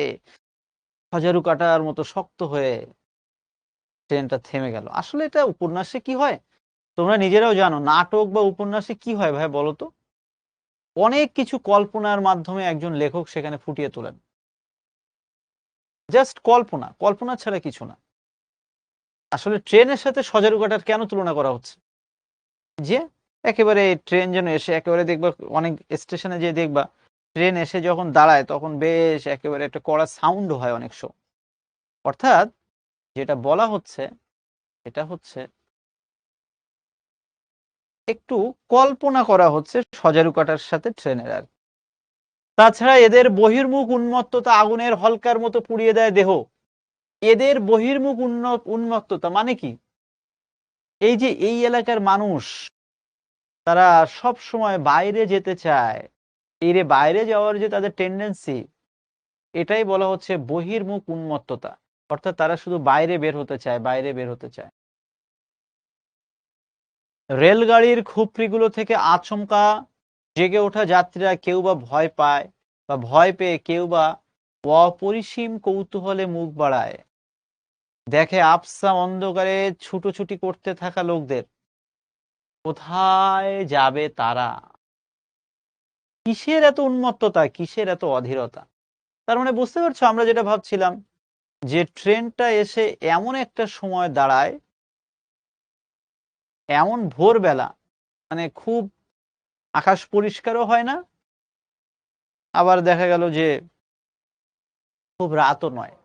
সজারু কাটার মতো শক্ত হয়ে ট্রেনটা থেমে গেল। আসলে এটা উপন্যাসে কি হয় তোমরা নিজেরাও জানো, নাটক বা উপন্যাসে কি হয় ভাই বলো তো? অনেক কিছু কল্পনার মাধ্যমে একজন লেখক সেখানে ফুটিয়ে তোলেন। জাস্ট কল্পনা, কল্পনা ছাড়া কিছু না। আসলে ট্রেনের সাথে সজারু কাটার কেন তুলনা করা হচ্ছে? যে একেবারে ট্রেন যেন এসে একেবারে দেখবা অনেক স্টেশনে যেয়ে দেখবা ট্রেন এসে যখন দাঁড়ায় তখন বেশ একেবারে একটা কড়া সাউন্ড হয় অনেক সময়। অর্থাৎ যেটা বলা হচ্ছে এটা হচ্ছে একটু কল্পনা করা হচ্ছে সজারু কাটার সাথে ট্রেনের আর। তাছাড়া এদের বহির্মুখ উন্মত্ততা আগুনের হলকার মতো পুড়িয়ে দেয় দেহ। এদের বহির্মুখ উন্মত্ততা মানে কি? এই যে এই এলাকার মানুষ তারা সব সময় বাইরে যেতে চায়। এই রে বাইরে যাওয়ার যে তাদের টেন্ডেন্সি, এটাই বলা হচ্ছে বহির্মুখ উন্মত্ততা। অর্থাৎ তারা শুধু বাইরে বের হতে চায়, বাইরে বের হতে চায়। রেলগাড়ির খুপড়িগুলো থেকে আচমকা জেগে ওঠা যাত্রীরা কেউ বা ভয় পায় বা ভয় পেয়ে কেউ বা অপরিসীম কৌতূহলে মুখ বাড়ায়। দেখে আবছা অন্ধকারে ছুটোছুটি করতে থাকা লোকদের। কোথায় যাবে তারা? কিসের এত উন্মত্ততা, কিসের এত অধীরতা? তার মানে বুঝতে পারছো আমরা যেটা ভাবছিলাম যে ট্রেনটা এসে এমন একটা সময় দাঁড়ায়, এমন ভোরবেলা, মানে খুব আকাশ পরিষ্কারও হয় না, আবার দেখা গেল যে খুব রাতও নয়।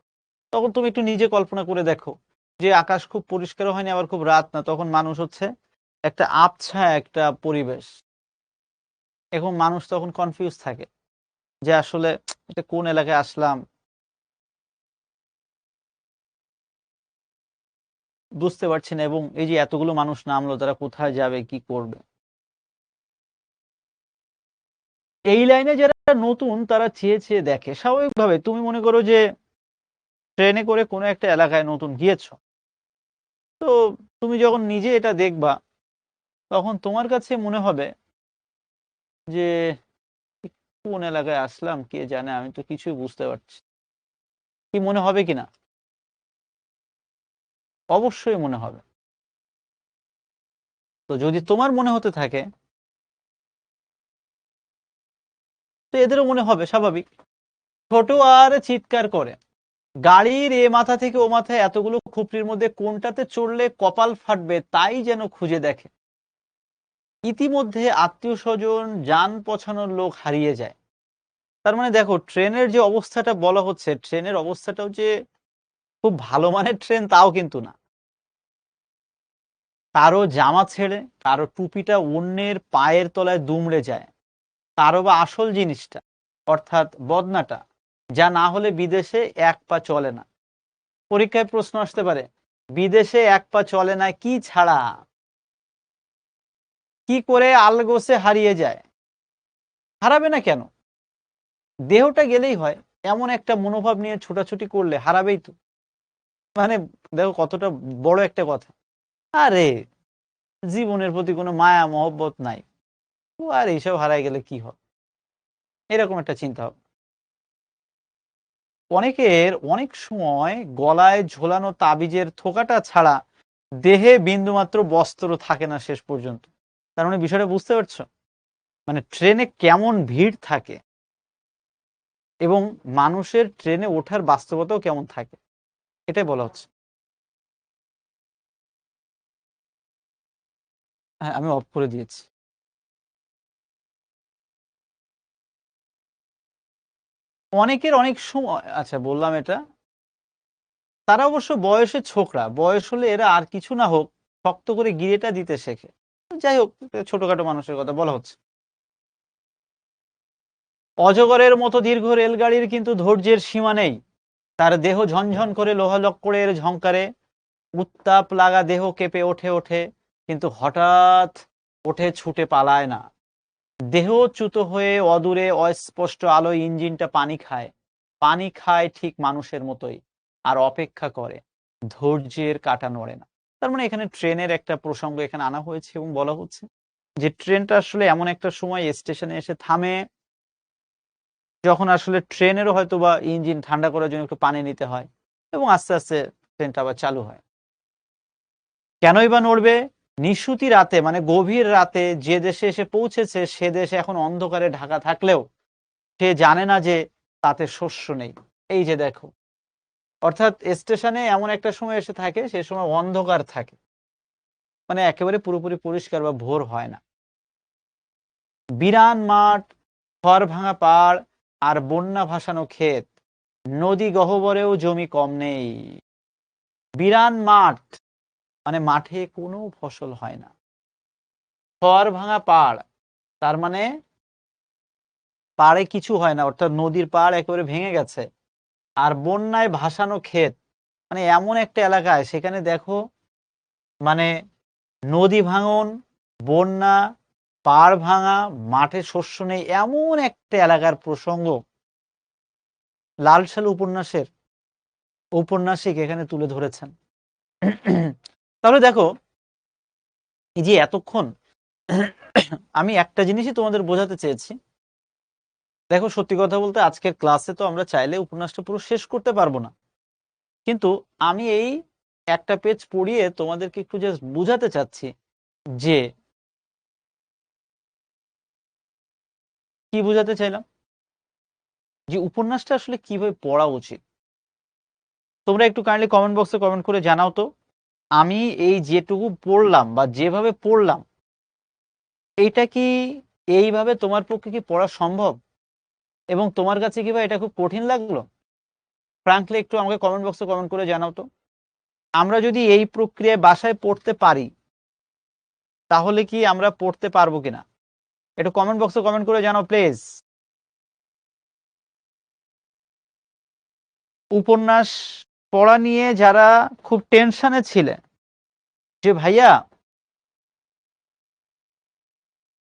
তখন তুমি একটু নিজে কল্পনা করে দেখো যে আকাশ খুব পরিষ্কারও হয়নি আবার খুব রাত না, তখন মানুষ হচ্ছে একটা আবছা একটা পরিবেশ। এখন মানুষ তখন কনফিউজ থাকে যে আসলে এটা কোন এলাকায় আসলাম, বুঝতে পারছি না। এবং এই যে এতগুলো মানুষ নামলো তারা কোথায় যাবে, কি করবে? এই লাইনে যারা নতুন তারা চেয়ে চেয়ে দেখে। স্বাভাবিকভাবে তুমি মনে করো যে ট্রেনে করে কোনো একটা এলাকায় নতুন গিয়েছো, তো তুমি যখন নিজে এটা দেখবা তখন তোমার কাছে মনে হবে যে কোন এলাকায় আসলাম কে জানে, আমি তো কিছুই বুঝতে পারছি। কি মনে হবে কিনা? অবশ্যই মনে হবে। তো যদি তোমার মনে হতে থাকে তো এদেরও মনে হবে, স্বাভাবিক। ছোট আর চিৎকার করে গাড়ির এ মাথা থেকে ও মাথায় এতগুলো খুপড়ির মধ্যে কোনটাতে চড়লে কপাল ফাটবে তাই যেন খুঁজে দেখে। ইতিমধ্যে আত্মীয় স্বজন যান পছানোর লোক হারিয়ে যায়। তার মানে দেখো ট্রেনের যে অবস্থাটা বলা হচ্ছে, ট্রেনের অবস্থাটাও যে খুব ভালো মানের ট্রেন তাও কিন্তু না। কারো জামা ছেড়ে, কারো টুপিটা অন্যের পায়ের তলায় দুমড়ে যায়। কারো বা আসল জিনিসটা অর্থাৎ বদনাটা, যা না হলে বিদেশে এক পা চলে না। পরীক্ষায় প্রশ্ন আসতে পারে, বিদেশে এক পা চলে না কি ছাড়া? কি করে আলগোছে হারিয়ে যায়? হারাবে না কেন? দেহটা গেলেই হয়। এমন একটা মনোভাব নিয়ে ছোটাছুটি করলে হারাবেই তো। মানে দেখো কতটা বড় একটা কথা। আরে জীবনের প্রতি কোনো মায়া মহব্বত নাই, ও আর এইসব হারাই গেলে কি হবে, এরকম একটা চিন্তা হবে অনেকের। অনেক সময় গলায় ঝোলানো তাবিজের থোকাটা ছাড়া দেহে বিন্দুমাত্র বস্ত্র থাকে না শেষ পর্যন্ত। তার মানে বিষয়টা বুঝতে পারছো? মানে ট্রেনে কেমন ভিড় থাকে এবং মানুষের ট্রেনে ওঠার বাস্তবতাও কেমন থাকে, এটাই বলা হচ্ছে। হ্যাঁ, আমি অফ করে দিয়েছি। অনেকের অনেক সময়, আচ্ছা বললাম এটা, তারা অবশ্য বয়সে ছোকরা, বয়স হলে এরা আর কিছু না হোক শক্ত করে গিরেটা দিতে শেখে। যাই হোক, ছোটখাটো মানুষের কথা বলা হচ্ছে। অজগরের মতো দীর্ঘ রেলগাড়ির কিন্তু ধৈর্যের সীমা নেই। তার দেহ ঝনঝন করে লোহা লক্করের ঝংকারে, উত্তাপ লাগা দেহ কেঁপে ওঠে ওঠে, কিন্তু হঠাৎ ওঠে ছুটে পালায় না। দেহ চ্যুত হয়ে অদূরে অস্পষ্ট আলোয় ইঞ্জিনটা পানি খায়। পানি খায় ঠিক মানুষের মতোই, আর অপেক্ষা করে। ধৈর্যের কাঁটা নড়ে না। তার মানে এখানে ট্রেনের একটা প্রসঙ্গ এখানে আনা হয়েছে এবং বলা হচ্ছে যে ট্রেনটা আসলে এমন একটা সময় স্টেশনে এসে থামে যখন আসলে ট্রেনেরও হয়তো বা ইঞ্জিন ঠান্ডা করার জন্য একটু পানি নিতে হয় এবং আস্তে আস্তে ট্রেনটা আবার চালু হয়। কেনই বা নড়বে? নিশুতি রাতে মানে গভীর রাতে যে দেশে এসে পৌঁছেছে সে দেশে এখন অন্ধকারে ঢাকা থাকলেও সে জানে না যে তাতে শস্য নেই। এই যে দেখো, অর্থাৎ স্টেশনে এমন একটা সময় এসে থাকে সে সময় অন্ধকার থাকে, মানে একেবারে পুরোপুরি পরিষ্কার বা ভোর হয় না। বিরান মাঠ, খড় ভাঙা পাড় আর বন্যা ভাসানো ক্ষেত, নদী গহ্বরেও জমি কম নেই। বিরান মাঠ মানে মাঠে কোনো ফসল হয় না। খড় ভাঙা পাড় তার মানে পাড়ে কিছু হয় না, অর্থাৎ নদীর পাড় একেবারে ভেঙে গেছে। আর বন্যায় ভাসানো ক্ষেত মানে এমন একটা এলাকায় সেখানে দেখো মানে নদী ভাঙন, বন্যা, পাড় ভাঙা, মাঠে শস্য নেই, এমন একটা এলাকার প্রসঙ্গ লাল সালু উপন্যাসের ঔপন্যাসিক এখানে তুলে ধরেছেন। তাহলে দেখো, এই যে এতক্ষণ আমি একটা জিনিসই তোমাদের বোঝাতে চেয়েছি। দেখো, সত্যি কথা বলতে আজকের ক্লাসে তো আমরা চাইলে উপন্যাসটা পুরো শেষ করতে পারবো না, কিন্তু আমি এই একটা পেজ পড়িয়ে তোমাদেরকে একটু জাস্ট বুঝাতে চাচ্ছি যে কি বুঝাতে চাইলাম, যে উপন্যাসটা আসলে কিভাবে পড়া উচিত। তোমরা একটু কাইন্ডলি কমেন্ট বক্সে কমেন্ট করে জানাও তো, আমি এই যেটুকু পড়লাম বা যেভাবে পড়লাম এইটা কি এইভাবে তোমার পক্ষে কি পড়া সম্ভব, এবং তোমার কাছে কি ভাই এটা খুব কঠিন লাগলো? ফ্রাঙ্কলি একটু আমাকে কমেন্ট বক্সে কমেন্ট করে জানাও তো। আমরা যদি এই প্রক্রিয়ায় বাসায় পড়তে পারি তাহলে কি আমরা পড়তে পারবো কিনা, একটু কমেন্ট বক্সে কমেন্ট করে জানাও প্লিজ। উপন্যাস পড়া নিয়ে যারা খুব টেনশনে ছিলেন যে ভাইয়া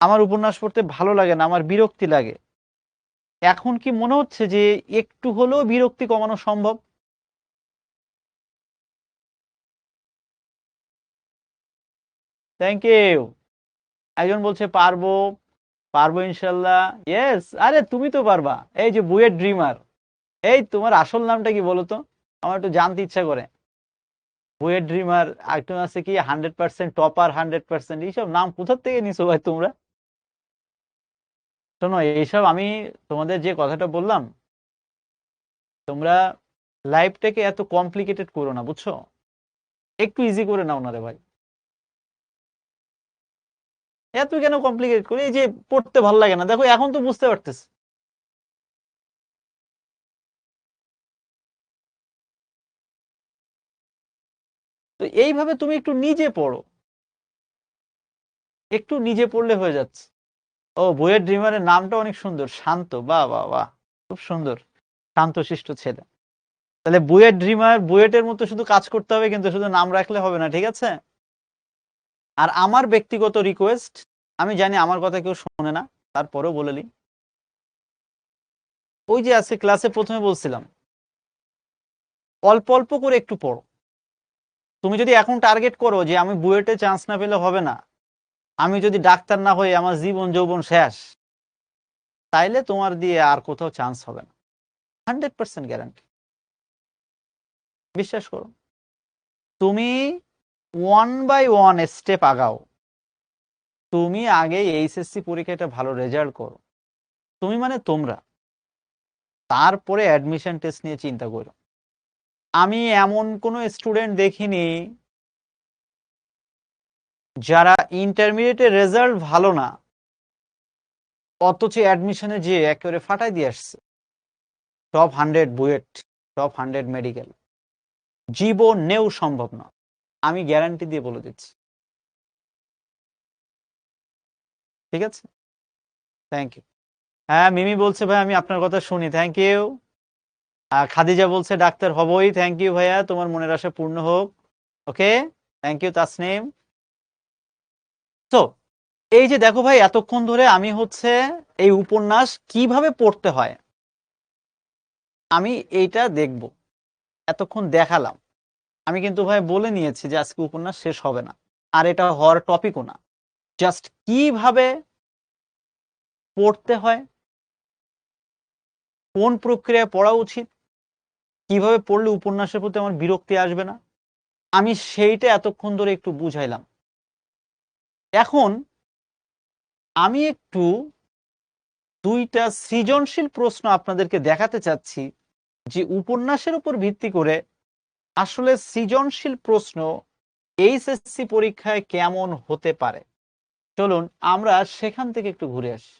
আমার উপন্যাস পড়তে ভালো লাগে না, আমার বিরক্তি লাগে, এখন কি মনে হচ্ছে যে একটু হলেও বিরক্তি কমানো সম্ভব? Thank you. একজন বলছে পারবো, পারবো ইনশাল্লাহ। ইয়েস, আরে তুমি তো পারবা। এই যে বুয়েট ড্রিমার, এই তোমার আসল নামটা কি বলো তো, আমার একটু জানতে ইচ্ছা করে। বুয়েট ড্রিমার, একজন আছে কি 100% টপার, 100%, এইসব নাম কোথা থেকে নিছো ভাই তোমরা? শোনো, এইসব আমি তোমাদের যে কথাটা বললাম, তোমরা লাইফটাকে এত কমপ্লিকেটেড করো না, বুঝছো? একটু ইজি করে নাও না রে ভাই, এত কেন কমপ্লিকেট করে? এই যে পড়তে ভালো লাগে না, দেখো এখন তো বুঝতে পারতেছি। তো এইভাবে তুমি একটু নিজে পড়ো, একটু নিজে পড়লে হয়ে যাচ্ছে। ও, বুয়েট ড্রিমারের নামটা অনেক সুন্দর, শান্ত, বাহ বাহ বাহ, খুব সুন্দর, শান্তশিষ্ট ছেলে। তাহলে বুয়েট ড্রিমার, বুয়েটের মতো শুধু কাজ করতে হবে, কিন্তু শুধু নাম রাখলে হবে না, ঠিক আছে? আর আমার ব্যক্তিগত রিকোয়েস্ট, আমি জানি আমার কথা কেউ শোনে না, তারপরেও বলে নিই, ওই যে আজকে ক্লাসে প্রথমে বলছিলাম অল্প অল্প করে একটু পড়ো। তুমি যদি এখন টার্গেট করো যে আমি বুয়েটে চান্স না পেলে হবে না, আমি যদি ডাক্তার না হই আমার জীবন যৌবন শেষ, তাইলে তোমার দিয়ে আর কোথাও চান্স হবে না, 100% গ্যারান্টি, বিশ্বাস করো। তুমি ওয়ান বাই ওয়ান স্টেপ আগাও। তুমি আগে এইচএসসি পরীক্ষাটা ভালো রেজাল্ট করো, তুমি মানে তোমরা, তারপরে অ্যাডমিশন টেস্ট নিয়ে চিন্তা করো। আমি এমন কোনো স্টুডেন্ট দেখিনি যারা ইন্টারমিডিয়েটের রেজাল্ট ভালো না অথচ অ্যাডমিশনে যে একেবারে ফাটাই দিয়ে আসছে, টপ 100 বুয়েট, টপ 100 মেডিকেল, জীবনেও সম্ভব না, আমি গ্যারান্টি দিয়ে বলে দিচ্ছি। ঠিক আছে, থ্যাংক ইউ। হ্যাঁ, মিমি বলছে ভাই আমি আপনার কথা শুনি, থ্যাংক ইউ। খাদিজা বলছে ডাক্তার হবই, থ্যাংক ইউ ভাইয়া, তোমার মনের আশা পূর্ণ হোক। ওকে, থ্যাংক ইউ তাসনিম। তো এই যে দেখো ভাই, এতক্ষণ ধরে আমি হচ্ছে এই উপন্যাস কিভাবে পড়তে হয় আমি এইটা দেখব, এতক্ষণ দেখালাম। আমি কিন্তু ভাই বলে নিয়েছি যে আজকে উপন্যাস শেষ হবে না, আর এটা হওয়ার টপিকও না। জাস্ট কিভাবে পড়তে হয় কোন প্রক্রিয়ায় পড়া উচিত, কিভাবে পড়লে উপন্যাসের প্রতি আমার বিরক্তি আসবে না, আমি সেইটা এতক্ষণ ধরে একটু বুঝাইলাম। এখন আমি একটু ২টা সৃজনশীল প্রশ্ন আপনাদেরকে দেখাতে চাচ্ছি যে উপন্যাসের উপর ভিত্তি করে আসলে সৃজনশীল প্রশ্ন এইচএসসি পরীক্ষায় কেমন হতে পারে। চলুন আমরা সেখান থেকে একটু ঘুরে আসি।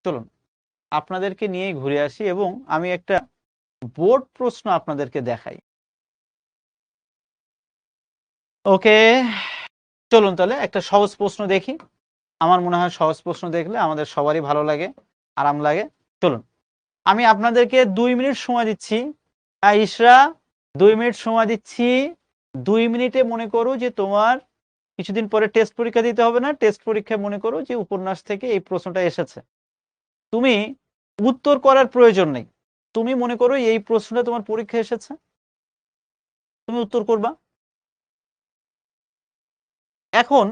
চলুন আপনাদেরকে নিয়েই ঘুরে আসি এবং আমি একটা বোর্ড প্রশ্ন আপনাদেরকে দেখাই। ওকে, চলুন তাহলে একটা সহজ প্রশ্ন দেখি। আমার মনে হয় সহজ প্রশ্ন দেখলে আমাদের সবারই ভালো লাগে, আরাম লাগে। চলুন আমি আপনাদেরকে ২ মিনিট সময় দিচ্ছি। ইশরা ২ মিনিট সময় দিচ্ছি। ২ মিনিটে মনে করো যে তোমার কিছুদিন পরে টেস্ট পরীক্ষা দিতে হবে না। টেস্ট পরীক্ষায় মনে করো যে উপন্যাস থেকে এই প্রশ্নটা এসেছে। তুমি উত্তর করার প্রয়োজন নেই। তুমি মনে করো এই প্রশ্নটা তোমার পরীক্ষায় এসেছে। তুমি উত্তর করবা। এখন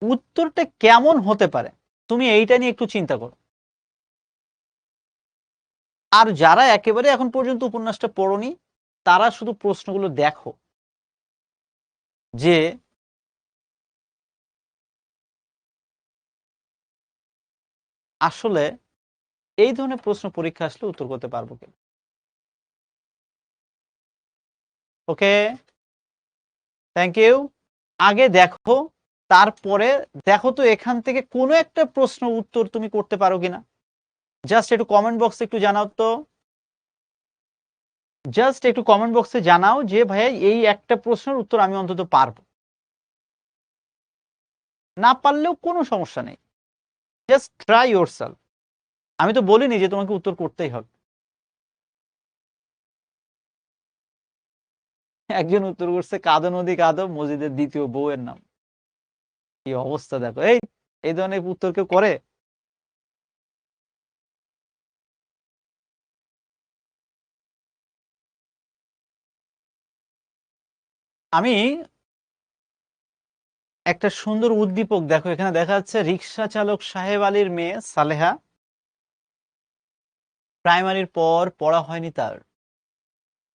উত্তরটা কেমন হতে পারে তুমি এইটা নিয়ে একটু চিন্তা করো। আর যারা একেবারে এখন পর্যন্ত উপন্যাসটা পড়োনি তারা শুধু প্রশ্নগুলো দেখো যে আসলে এই ধরনের প্রশ্ন পরীক্ষা আসলে উত্তর করতে পারবো কিনা। ওকে, থ্যাংক ইউ। আগে দেখো, তারপরে দেখো তো এখান থেকে কোনো একটা প্রশ্ন উত্তর তুমি করতে পারো কিনা। জাস্ট একটু কমেন্ট বক্সে একটু জানাও তো। জাস্ট একটু কমেন্ট বক্সে জানাও যে ভাইয়া এই একটা প্রশ্নের উত্তর আমি অন্তত পারবো। না পারলেও কোনো সমস্যা নেই, জাস্ট ট্রাই ইয়োরসেলফ। আমি তো বলিনি যে তোমাকে উত্তর করতেই হবে। একজন উত্তর করছে কাঁদো নদী কাঁদো মসজিদের দ্বিতীয় বউয়ের নাম। কি অবস্থা দেখো, এই এই ধরনের উত্তর কেউ করে? আমি একটা সুন্দর উদ্দীপক দেখো, এখানে দেখা যাচ্ছে রিক্সা চালক সাহেব আলীর মেয়ে সালেহা প্রাইমারির পর পড়া হয়নি তার,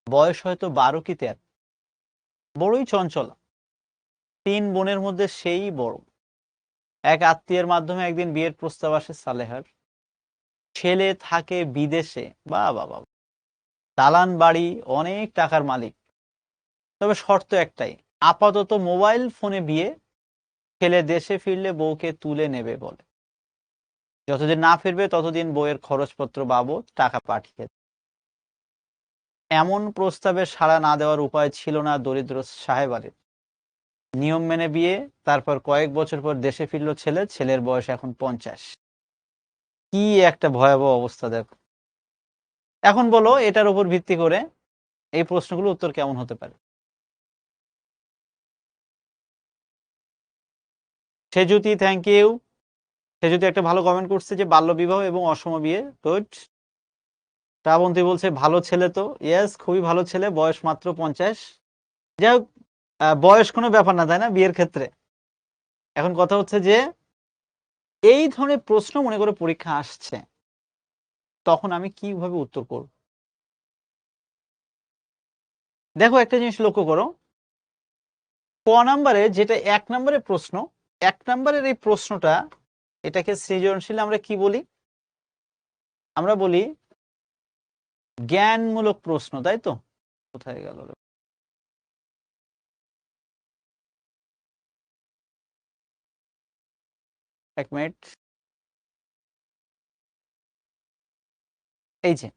বয়স হয়তো 12 কি 13, বড়ই চঞ্চলা, 3 বোনের মধ্যে সেই বড়। এক আত্মীয়ের মাধ্যমে একদিন বিয়ের প্রস্তাব আসে সালেহার। ছেলে থাকে বিদেশে, বা বাবা, দালান বাড়ি, অনেক টাকার মালিক। তবে শর্ত একটাই, আপাতত মোবাইল ফোনে বিয়ে, ছেলে দেশে ফিরলে বউকে তুলে নেবে বলে। যতদিন না ফিরবে ততদিন বইয়ের খরচপত্র বাবদ টাকা পাঠিয়ে। এমন প্রস্তাবে সাড়া না দেওয়ার উপায় ছিল না দরিদ্র সাহেব আলীর। নিয়ম মেনে বিয়ে, তারপর কয়েক বছর পর দেশে ফিরল ছেলে, ছেলের বয়স এখন 50। কি একটা ভয়াবহ অবস্থা দেখো। এখন বলো এটার উপর ভিত্তি করে এই প্রশ্নগুলো উত্তর কেমন হতে পারে। Sejuti, thank you. সেজুতি একটা ভালো কমেন্ট করছে যে বাল্যবিবাহ এবং অসম বিয়ে, গুড। শ্রাবন্তী বলছে ভালো ছেলে তো, ইয়েস খুবই ভালো ছেলে, বয়স মাত্র 50। যাই হোক, বয়স কোনো ব্যাপার না তাই না বিয়ের ক্ষেত্রে। এখন কথা হচ্ছে যে এই ধরনের প্রশ্ন মনে করে পরীক্ষা আসছে, তখন আমি কিভাবে উত্তর করব। দেখো একটা জিনিস লক্ষ্য করো, ক নাম্বারে যেটা 1 নম্বরের প্রশ্ন, 1 নম্বরের এই প্রশ্নটা, এটাকে সৃজনশীল আমরা কি বলি? আমরা বলি জ্ঞানমূলক প্রশ্ন, তাই তো? কোথায় গেল? এক মিনিট। এই যে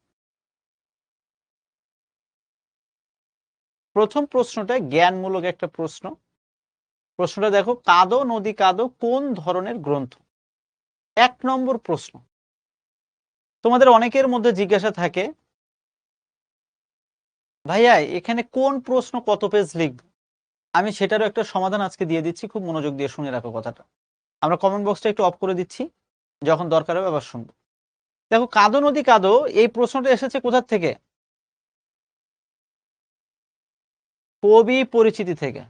প্রথম প্রশ্নটা জ্ঞানমূলক একটা প্রশ্ন। প্রশ্নটা দেখো, কাঁদো নদী কাঁদো কোন ধরনের গ্রন্থ? 1 নম্বর প্রশ্ন। তোমাদের অনেকের মধ্যে জিজ্ঞাসা থাকে, ভাইয়া এখানে কোন প্রশ্ন কত পেজ লিখব? আমি সেটারও একটা সমাধান আজকে দিয়ে দিচ্ছি, খুব মনোযোগ দিয়ে শুনে রাখো কথাটা। আমরা কমেন্ট বক্সটা একটু অফ করে দিচ্ছি, যখন দরকার হবে আবার শুনবো। দেখো কাঁদো নদী কাঁদো এই প্রশ্নটা এসেছে কোথা থেকে? কবি পরিচিতি থেকে।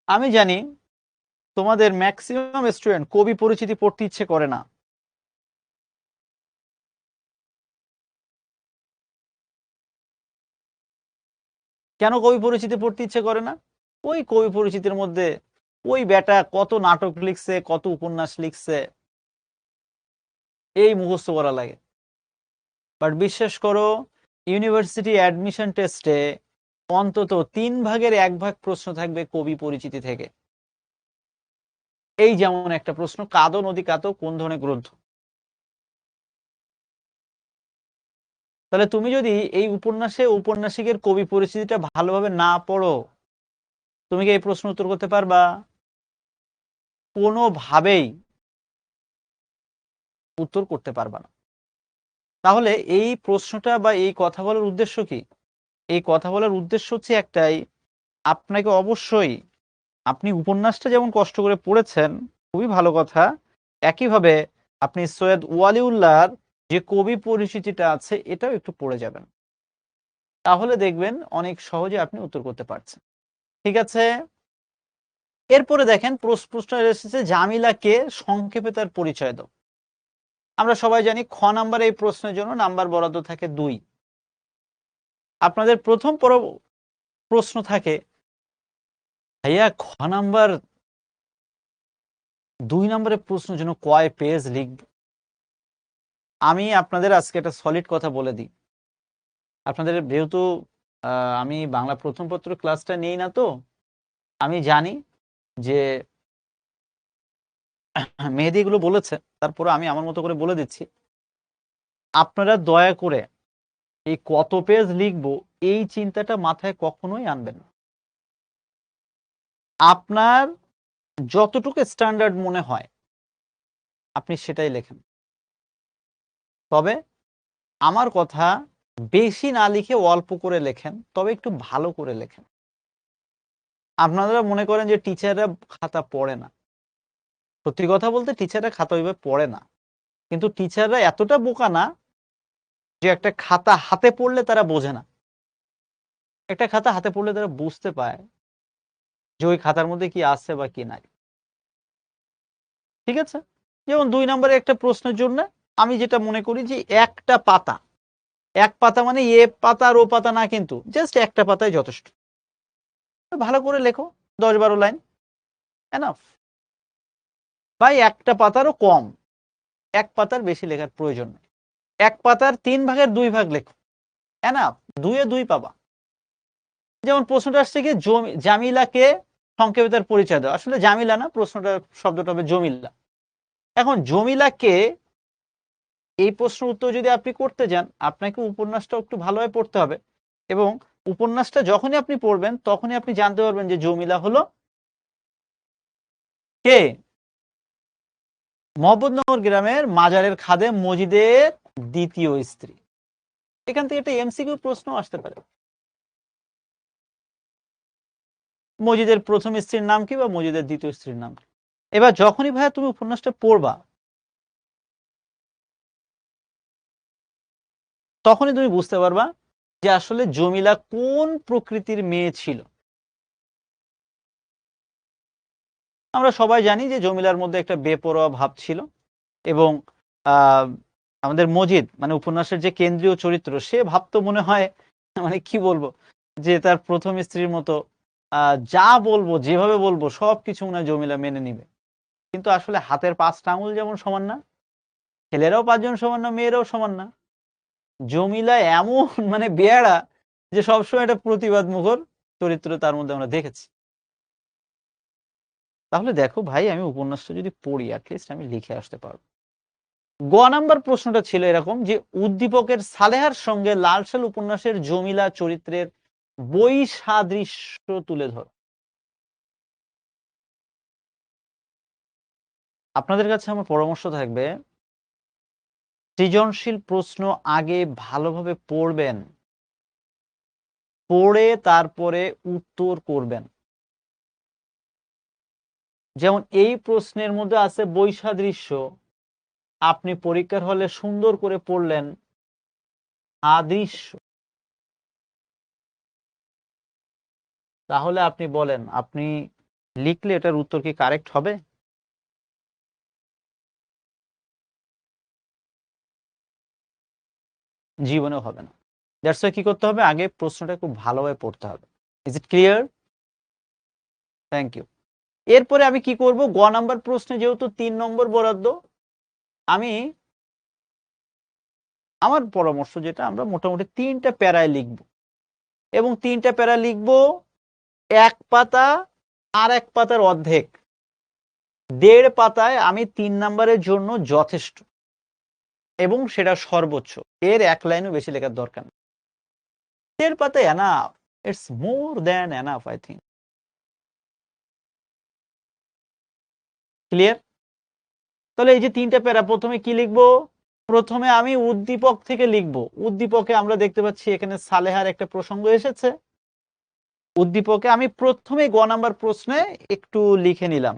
আমি জানি তোমাদের ম্যাক্সিমাম স্টুডেন্ট কবি পরিচিতি পড়তে ইচ্ছে করে না। কেন কবি পরিচিতি পড়তে ইচ্ছে করে না? ওই কবি পরিচিতির মধ্যে ওই বেটা কত নাটক লিখছে, কত উপন্যাস লিখছে, এই মুখস্থ করা লাগে। বাট বিশ্বাস করো, ইউনিভার্সিটি অ্যাডমিশন টেস্টে অন্তত 1/3 প্রশ্ন থাকবে কবি পরিচিতি থেকে। এই যেমন একটা প্রশ্ন, কাদো নদী কাতো কোন ধরনের গ্রন্থ? তাহলে তুমি যদি এই উপন্যাসে ঔপন্যাসিকের কবি পরিচিতিটা ভালোভাবে না পড়ো, তুমি কি এই প্রশ্ন উত্তর করতে পারবা? কোনোভাবেই উত্তর করতে পারবা না। তাহলে এই প্রশ্নটা বা এই কথা বলার উদ্দেশ্য কি? এই কথা বলার উদ্দেশ্য হচ্ছে একটাই, আপনাকে অবশ্যই, আপনি উপন্যাসটা যেমন কষ্ট করে পড়েছেন, খুবই ভালো কথা, একইভাবে আপনি সৈয়দ ওয়ালিউল্লাহর যে কবি পরিচিতিটা আছে এটাও একটু পড়ে যাবেন। তাহলে দেখবেন অনেক সহজে আপনি উত্তর করতে পারছেন। ঠিক আছে, এরপরে দেখেন প্রশ্ন এসেছে, জামিলাকে সংক্ষেপে তার পরিচয় দাও। আমরা সবাই জানি খ নাম্বার এই প্রশ্নের জন্য নাম্বার বরাদ্দ থাকে 2। আপনাদের প্রথম প্রশ্ন থাকে, ভাইয়া খ নাম্বার 2 নম্বরের প্রশ্নের জন্য কয় পেজ লিখব? আমি আপনাদের আজকে একটা সলিড কথা বলে দিই। আপনাদের যেহেতু আমি বাংলা প্রথম পত্র ক্লাসটা নেই না, তো আমি জানি যে মেহেদী এগুলো বলেছে, তারপরে আমি আমার মতো করে বলে দিচ্ছি। আপনারা দয়া করে এই কত পেজ লিখবো এই চিন্তাটা মাথায় কখনোই আনবেন না। আপনার যতটুকু স্ট্যান্ডার্ড মনে হয় আপনি সেটাই লেখেন। তবে আমার কথা, বেশি না লিখে অল্প করে লেখেন, তবে একটু ভালো করে লেখেন। আপনারা মনে করেন যে টিচাররা খাতা পড়ে না। সত্যি কথা বলতে টিচাররা খাতা ওইভাবে পড়ে না, কিন্তু টিচাররা এতটা বোকা না যে একটা খাতা হাতে পড়লে তারা বোঝে না। একটা খাতা হাতে পড়লে তারা বুঝতে পায় যে ওই খাতার মধ্যে কি আছে বা কি নাই। ঠিক আছে, যেমন 2 নম্বরে একটা প্রশ্নের জন্য আমি যেটা মনে করি যে একটা পাতা, এক পাতা মানে এ পাতা আর ও পাতা না, কিন্তু জাস্ট একটা পাতায় যথেষ্ট। ভালো করে লেখো, 10-12 লাইন এনাফ। ভাই একটা পাতারও কম, এক পাতার বেশি লেখার প্রয়োজন নেই। এক পাতার 3/2 লেখো, এনাফ, 2-এ 2 পাবা। যেমন প্রশ্নটা আসছে কি, জামিলাকে সংক্ষেপে তার পরিচয় দাও। আসলে জামিলা না, প্রশ্নটা শব্দটা হবে জমিলা। এখন জমিলাকে এই প্রশ্নের উত্তর যদি আপনি করতে যান, আপনাকে উপন্যাসটা একটু ভালোভাবে পড়তে হবে, এবং উপন্যাসটা যখনই আপনি পড়বেন তখনই আপনি জানতে পারবেন যে জমিলা হলো কে? মোহাম্মদনগর গ্রামের মাজারের খাদেম মজিদের দ্বিতীয় স্ত্রী। এখান থেকে একটা এমসিকিউ প্রশ্ন আসতে পারে, মজিদের প্রথম স্ত্রীর নাম কি বা মজিদের দ্বিতীয় স্ত্রীর নাম কি? এবার যখনই ভাইয়া তুমি উপন্যাসটা পড়বা, তখনই তুমি বুঝতে পারবা যে আসলে জমিলা কোন প্রকৃতির মেয়ে ছিল। আমরা সবাই জানি যে জমিলার মধ্যে একটা বেপরোয়া ভাব ছিল, এবং আহ, আমাদের মজিদ মানে উপন্যাসের যে কেন্দ্রীয় চরিত্র, সে ভাবতো মনে হয়, মানে কি বলবো, যে তার প্রথম স্ত্রীর মতো যা বলবো যেভাবে বলবো সবকিছু মনে হয় জমিলা মেনে নিবে। কিন্তু আসলে হাতের 5টা আঙুল যেমন সমান না, ছেলেরাও 5জন সমান না, মেয়েরাও সমান না। জমিলা এমন মানে বেয়াড়া যে সবসময় একটা প্রতিবাদ মুখর চরিত্র তার মধ্যে আমরা দেখেছি। তাহলে দেখো ভাই, আমি উপন্যাসটা যদি পড়ি অ্যাটলিস্ট আমি লিখে আসতে পারবো। গ নাম্বার প্রশ্নটা ছিল এরকম যে, উদ্দীপকের সালেহার সঙ্গে লালসাল উপন্যাসের জমিলা চরিত্রের বৈসাদৃশ্য তুলে ধর। আপনাদের কাছে আমার পরামর্শ থাকবে, সৃজনশীল প্রশ্ন আগে ভালোভাবে পড়বেন, পড়ে তারপরে উত্তর করবেন। যেমন এই প্রশ্নের মধ্যে আছে বৈসাদৃশ্য, আপনি পরীক্ষার হলে সুন্দর করে পড়লেন আদৃশ্য। তাহলে আপনি বলেন, আপনি লিখলে এটার উত্তর কি কারেক্ট হবে? জীবনেও হবে না। দ্যাটস ওয়াই কি করতে হবে, আগে প্রশ্নটা খুব ভালোভাবে পড়তে হবে। Is it clear? Thank you. এরপরে আমি কি করব, গ নাম্বার প্রশ্নে যেহেতু ৩ নম্বর বরাদ্দ, আমি আমার পরামর্শ যেটা, আমরা মোটামুটি ৩টা প্যারায় লিখব এবং ৩টা প্যারা লিখব ১ পাতা আর ১ পাতার অর্ধেক। ১.৫ পাতায় আমি ৩ নাম্বারের জন্য যথেষ্ট এবং সেটা সর্বোচ্চ। এর ১ লাইনও বেশি লেখার দরকার নেই। ১.৫ পাতায় enough. It's more than enough I think. Clear? তাহলে এই যে ৩টা প্যারা, প্রথমে কি লিখব? প্রথমে আমি উদ্দীপক থেকে লিখব। উদ্দীপকে আমরা দেখতে পাচ্ছি এখানে সালেহার একটা প্রসঙ্গ এসেছে। উদ্দীপকে আমি প্রথমেই গ নাম্বার প্রশ্নে একটু লিখে নিলাম।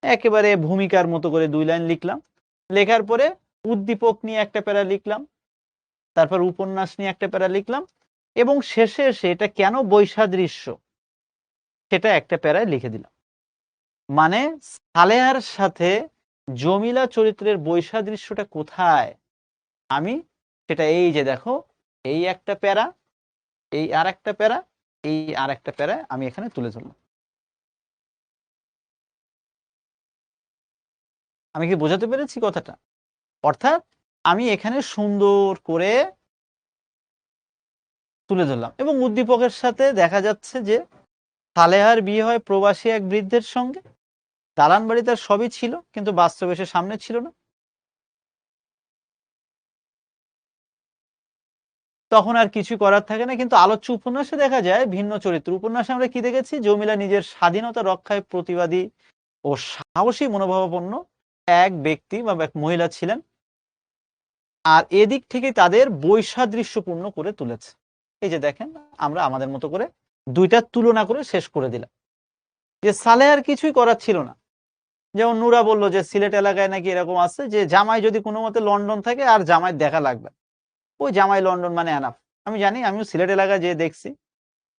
একেবারে ভূমিকার মতো করে ২ লাইন লিখলাম। লেখার পরে উদ্দীপক নিয়ে একটা প্যারা লিখলাম। তারপর উপন্যাস নিয়ে একটা প্যারা লিখলাম এবং শেষে এসে এটা কেন বৈসাদৃশ্য সেটা একটা প্যারায় লিখে দিলাম। মানে সালেহার সাথে জমিলা চরিত্রের বৈসাদৃশ্যটা কোথায়? আমি সেটা এই যে দেখো, এই একটা প্যারা, এই আরেকটা প্যারা, এই আরেকটা প্যারা আমি এখানে তুলে ধরলাম। আমি কি বোঝাতে পেরেছি কথাটা? অর্থাৎ আমি এখানে সুন্দর করে তুলে ধরলাম এবং উদ্দীপকের সাথে দেখা যাচ্ছে যে সালেহার বিয়ে হয় প্রবাসী এক বৃদ্ধের সঙ্গে। দালান বাড়ি তার সবই ছিল, কিন্তু বাস্তবে সে সামনে ছিল না। তখন আর কিছু করার থাকে না, কিন্তু আলোচ্য উপন্যাসে দেখা যায় ভিন্ন চরিত্র। উপন্যাসে আমরা কি দেখেছি? জমিলা নিজের স্বাধীনতা রক্ষায় প্রতিবাদী ও সাহসী মনোভাবাপন্ন এক ব্যক্তি বা এক মহিলা ছিলেন, আর এদিক থেকে তাদের বৈসাদৃশ্যপূর্ণ করে তুলেছে। এই যে দেখেন, আমরা আমাদের মতো করে দুইটা তুলনা করে শেষ করে দিলাম যে সালেহার কিছুই করার ছিল না। যেমন নুরা বলল যে সিলেট এলাকায় নাকি এরকম আছে যে জামাই যদি কোনো মতে লন্ডন থাকে আর জামাই দেখা লাগবে, ওই জামাই লন্ডন মানে এনাফ। আমি জানি, আমিও সিলেট এলাকায় যেয়ে দেখছি,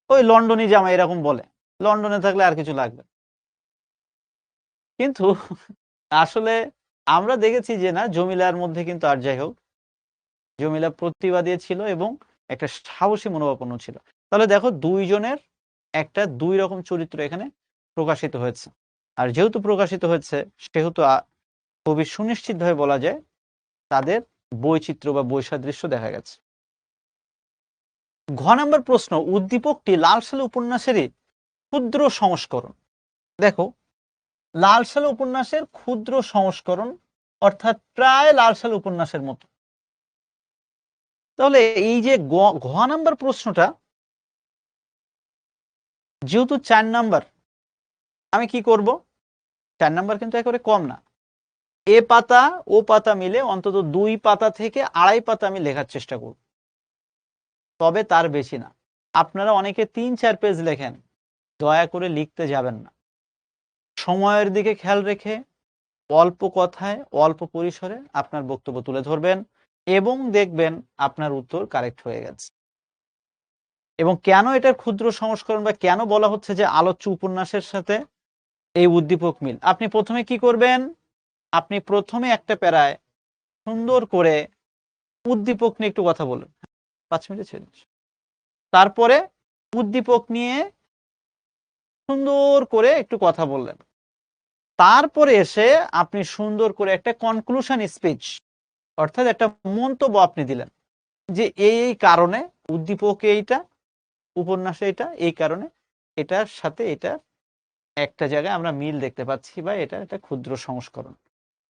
ওই লন্ডনই জামাই এরকম বলে, লন্ডনে থাকলে আর কিছু লাগবে। কিন্তু আসলে আমরা দেখেছি যে না, জমিলার মধ্যে কিন্তু আর যাই হোক, জমিলা প্রতিবাদী ছিল এবং একটা সাহসী মনোভাবাপন্ন ছিল। তাহলে দেখো, দুইজনের একটা দুই রকম চরিত্র এখানে প্রকাশিত হয়েছে। আর যেহেতু প্রকাশিত হয়েছে সেহেতু খুবই সুনিশ্চিতভাবে বলা যায় তাদের বৈচিত্র্য বা বৈসাদৃশ্য দেখা গেছে। ঘ নাম্বার প্রশ্ন, উদ্দীপকটি লাল সালে উপন্যাসেরই ক্ষুদ্র সংস্করণ। দেখো, লাল সালে উপন্যাসের ক্ষুদ্র সংস্করণ অর্থাৎ প্রায় লাল সালে উপন্যাসের মতো। তাহলে এই যে ঘ নাম্বার প্রশ্নটা, যেহেতু ৪ নাম্বার, আমি কি করব? ৪ নাম্বার কিন্তু একেবারে কম না। এ পাতা ও পাতা মিলে অন্তত ২ পাতা থেকে ২.৫ পাতা আমি লেখার চেষ্টা করব, তবে তার বেশি না। আপনারা অনেকে ৩-৪ পেজ লেখেন, দয়া করে লিখতে যাবেন না। সময়ের দিকে খেয়াল রেখে অল্প কথায় অল্প পরিসরে আপনার বক্তব্য তুলে ধরবেন এবং দেখবেন আপনার উত্তর কারেক্ট হয়ে গেছে। এবং কেন এটার ক্ষুদ্র সংস্করণ বা কেন বলা হচ্ছে যে আলোচ্য উপন্যাসের সাথে এই উদ্দীপক মিল, আপনি প্রথমে কি করবেন? আপনি প্রথমে একটা প্যারায় সুন্দর করে উদ্দীপক নিয়ে একটু কথা বলুন। ৫ মিনিটে ছেড়ে দিন। তারপরে উদ্দীপক নিয়ে সুন্দর করে একটু কথা বললেন। তারপরে এসে আপনি সুন্দর করে একটা কনক্লুশন স্পিচ, অর্থাৎ একটা মন্তব্য আপনি দিলেন যে এই কারণে উদ্দীপকে এইটা, উপন্যাসে এটা, এই কারণে এটার সাথে এটা একটা জায়গায় আমরা মিল দেখতে পাচ্ছি বা এটা একটা ক্ষুদ্র সংস্করণ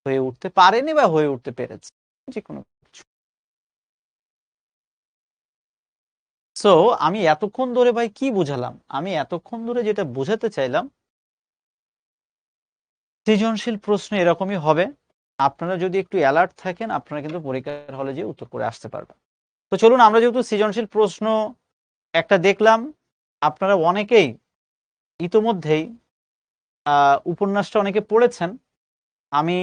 হয়ে উঠতে পারেনি বা হয়ে উঠতে পেরেছে, যে কোনো কিছু। সো আমি এতক্ষণ ধরে ভাই কি বুঝালাম? আমি এতক্ষণ ধরে যেটা বোঝাতে চাইলাম, সৃজনশীল প্রশ্ন এরকমই হবে। আপনারা যদি একটু অ্যালার্ট থাকেন, আপনারা কিন্তু পরীক্ষার হলে যেয়ে উত্তর করে আসতে পারবেন। তো চলুন, আমরা যেহেতু সৃজনশীল প্রশ্ন একটা দেখলাম, আপনারা অনেকেই ইতোমধ্যেই উপন্যাসটা অনেকে পড়েছেন। আমি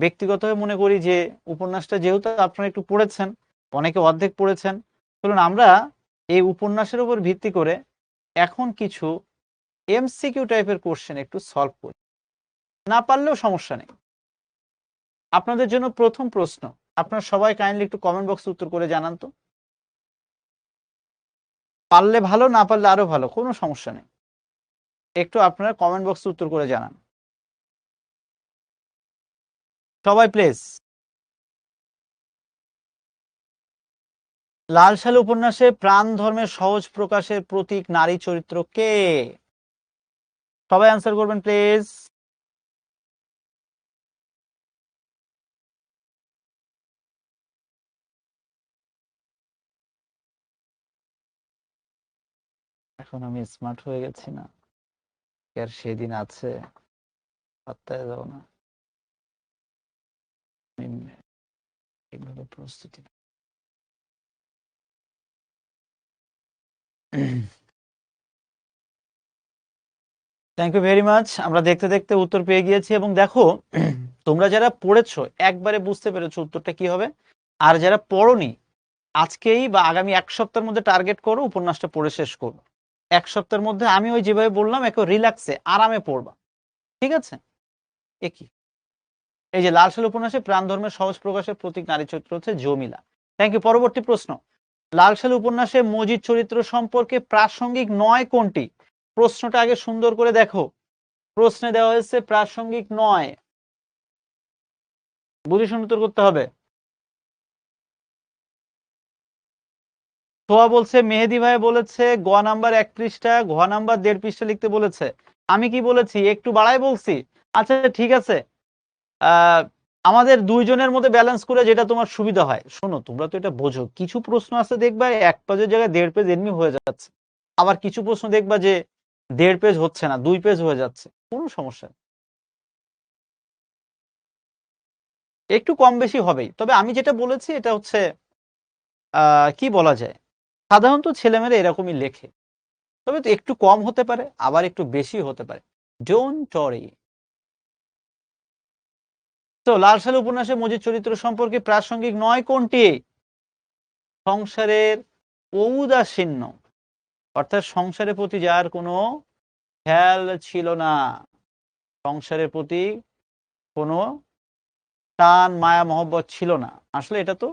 ব্যক্তিগতভাবে মনে করি যে উপন্যাসটা যেহেতু আপনারা একটু পড়েছেন, অনেকে অর্ধেক পড়েছেন, চলুন আমরা এই উপন্যাসের উপর ভিত্তি করে এখন কিছু এমসিকিউ টাইপের কোশ্চেন একটু সলভ করি, না পারলেও সমস্যা নেই। আপনাদের জন্য প্রথম প্রশ্ন, আপনারা সবাই কাইন্ডলি একটু কমেন্ট বক্সে উত্তর করে জানান তো। পারলে ভালো, না পারলে আরো ভালো, কোনো সমস্যা নেই। একটু আপনারা কমেন্ট বক্সে উত্তর করে জানান সবাই প্লিজ। লাল সালু উপন্যাসে প্রাণ ধর্মের সহজ প্রকাশের প্রতীক নারী চরিত্র কে? সবাই আনসার করবেন প্লিজ। এখন আমি স্মার্ট হয়ে গেছি না, আর সেদিন আছে, পাত্তায় দাও না, এইভাবে প্রস্তুতি। Thank you very much. আমরা দেখতে দেখতে উত্তর পেয়ে গিয়েছি, এবং দেখো তোমরা যারা পড়েছো একবারে বুঝতে পেরেছো উত্তরটা কি হবে, আর যারা পড়োনি আজকেই বা আগামী এক সপ্তাহের মধ্যে টার্গেট করো উপন্যাসটা পড়ে শেষ করো। এক সপ্তাহের মধ্যে আমি ওই যেভাবে বললাম একটু রিল্যাক্সে আরামে পড়বা, ঠিক আছে? একই এই যে লাল সালু উপন্যাসে প্রাণ ধর্মের সহজ প্রকাশের প্রতীক নারী চরিত্র হচ্ছে জমিলা। Thank you. পরবর্তী প্রশ্ন, লাল সালু উপন্যাসে মজিদ চরিত্র সম্পর্কে প্রাসঙ্গিক নয় কোনটি? প্রশ্নটা আগে সুন্দর করে দেখো, প্রশ্নে দেওয়া হয়েছে প্রাসঙ্গিক নয়, বুঝে শুনে উত্তর করতে হবে। সোয়া বলছে মেহেদি ভাই বলেছে গ নাম্বার 1 পৃষ্ঠা, ঘ নাম্বার 1.5 পৃষ্ঠা লিখতে বলেছে। আমি কি বলেছি? একটু বাড়াই বলছি। আচ্ছা ঠিক আছে, আমাদের দুইজনের মধ্যে ব্যালেন্স করে যেটা তোমার সুবিধা হয়। শোনো, তোমরা তো এটা বোঝো, কিছু প্রশ্ন আছে দেখবা 1 পেজের জায়গায় 1.5 পেজ এমনি হয়ে যাচ্ছে, আবার কিছু প্রশ্ন দেখবা যে 1.5 পেজ হচ্ছে না, 2 পেজ হয়ে যাচ্ছে, কোনো সমস্যা নেই, একটু কম বেশি হবেই। তবে আমি যেটা বলেছি এটা হচ্ছে কি বলা যায়, সাধারণত ছেলেমেয়েরা এরকমই লেখে, তবে তো একটু কম হতে পারে আবার একটু বেশি হতে পারে, ডোন্ট ওয়ারি। তো লাল সালু উপন্যাসে মজিদ চরিত্র সম্পর্কে প্রাসঙ্গিক নয় কোনটি? সংসারের ঔদাসীন্য, অর্থাৎ সংসারের প্রতি যার কোনো খেয়াল ছিল না, সংসারের প্রতি কোনো টান মায়া মহব্বত ছিল না। আসলে এটা তো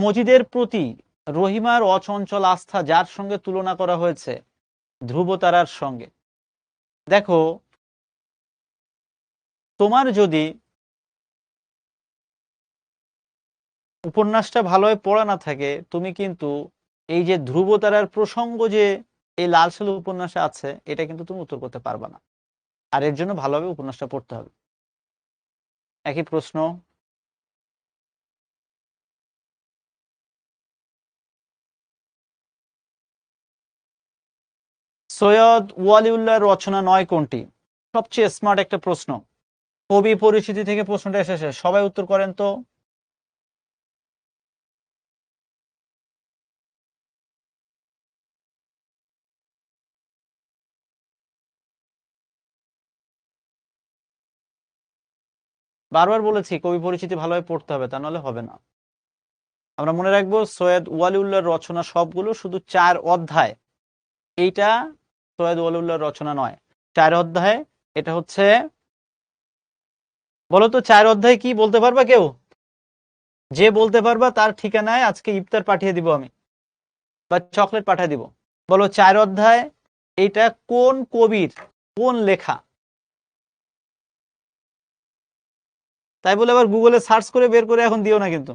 মজিদের প্রতি রহিমার অচঞ্চল আস্থা, যার সঙ্গে তুলনা করা হয়েছে ধ্রুবতারার সঙ্গে। দেখো, তোমার যদি উপন্যাসটা ভালোভাবে পড়া না থাকে, তুমি কিন্তু এই যে ধ্রুবতারার প্রসঙ্গ যে এই লাল সালু উপন্যাসে আছে, এটা কিন্তু তুমি উত্তর করতে পারবে না। আর এর জন্য ভালোভাবে উপন্যাসটা পড়তে হবে। একই প্রশ্ন, সৈয়দ ওয়ালিউল্লাহর রচনা নয় কোনটি? সবচেয়ে স্মার্ট একটা প্রশ্ন, কবি পরিচিতি থেকে প্রশ্নটা এসেছে, সবাই উত্তর করেন তো। বারবার বলেছি কবি পরিচিতি ভালোভাবে পড়তে হবে, তা নাহলে হবে না। আমরা মনে রাখবো সৈয়দ ওয়ালিউল্লাহর রচনা সবগুলো শুধু 4 অধ্যায়, এইটা সৈয়দ ওয়ালিউল্লাহর রচনা নয়। 4 অধ্যায়, এটা হচ্ছে, বলতো 4 অধ্যায় কি বলতে পারবা কেউ? যে বলতে পারবা তার ঠিকানায় আজকে ইফতার পাঠিয়ে দিব আমি, বা চকলেট পাঠিয়ে দিব। বলো 4 অধ্যায় এটা কোন কবির, কোন লেখা? তাই বলে আবার গুগলে সার্চ করে বের করে এখন দিও না কিন্তু।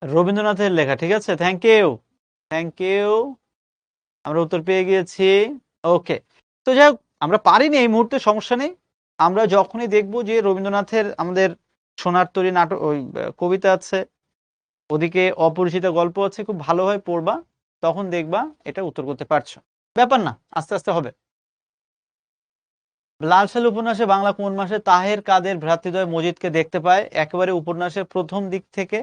রবীন্দ্রনাথের লেখা, ঠিক আছে, থ্যাংক ইউ, থ্যাংক ইউ। আমরা উত্তর পেয়ে গিয়েছি। ওকে, তো যাই হোক, আমরা পারিনি এই মুহূর্তে, সমস্যা নেই। আমরা যখনই দেখবো যে রবীন্দ্রনাথের আমাদের সোনার তরী নাটক, ওই কবিতা আছে, ওদিকে অপরিচিত গল্প আছে, খুব ভালোভাবে পড়বা, তখন দেখবা এটা উত্তর করতে পারছো। ব্যাপার না, আস্তে আস্তে হবে। লাল সালু উপন্যাসে বাংলা কোন মাসে তাহের কাদের ভ্রাতৃদ্বয় মজিদকে দেখতে পায়? একেবারে উপন্যাসের প্রথম দিক থেকে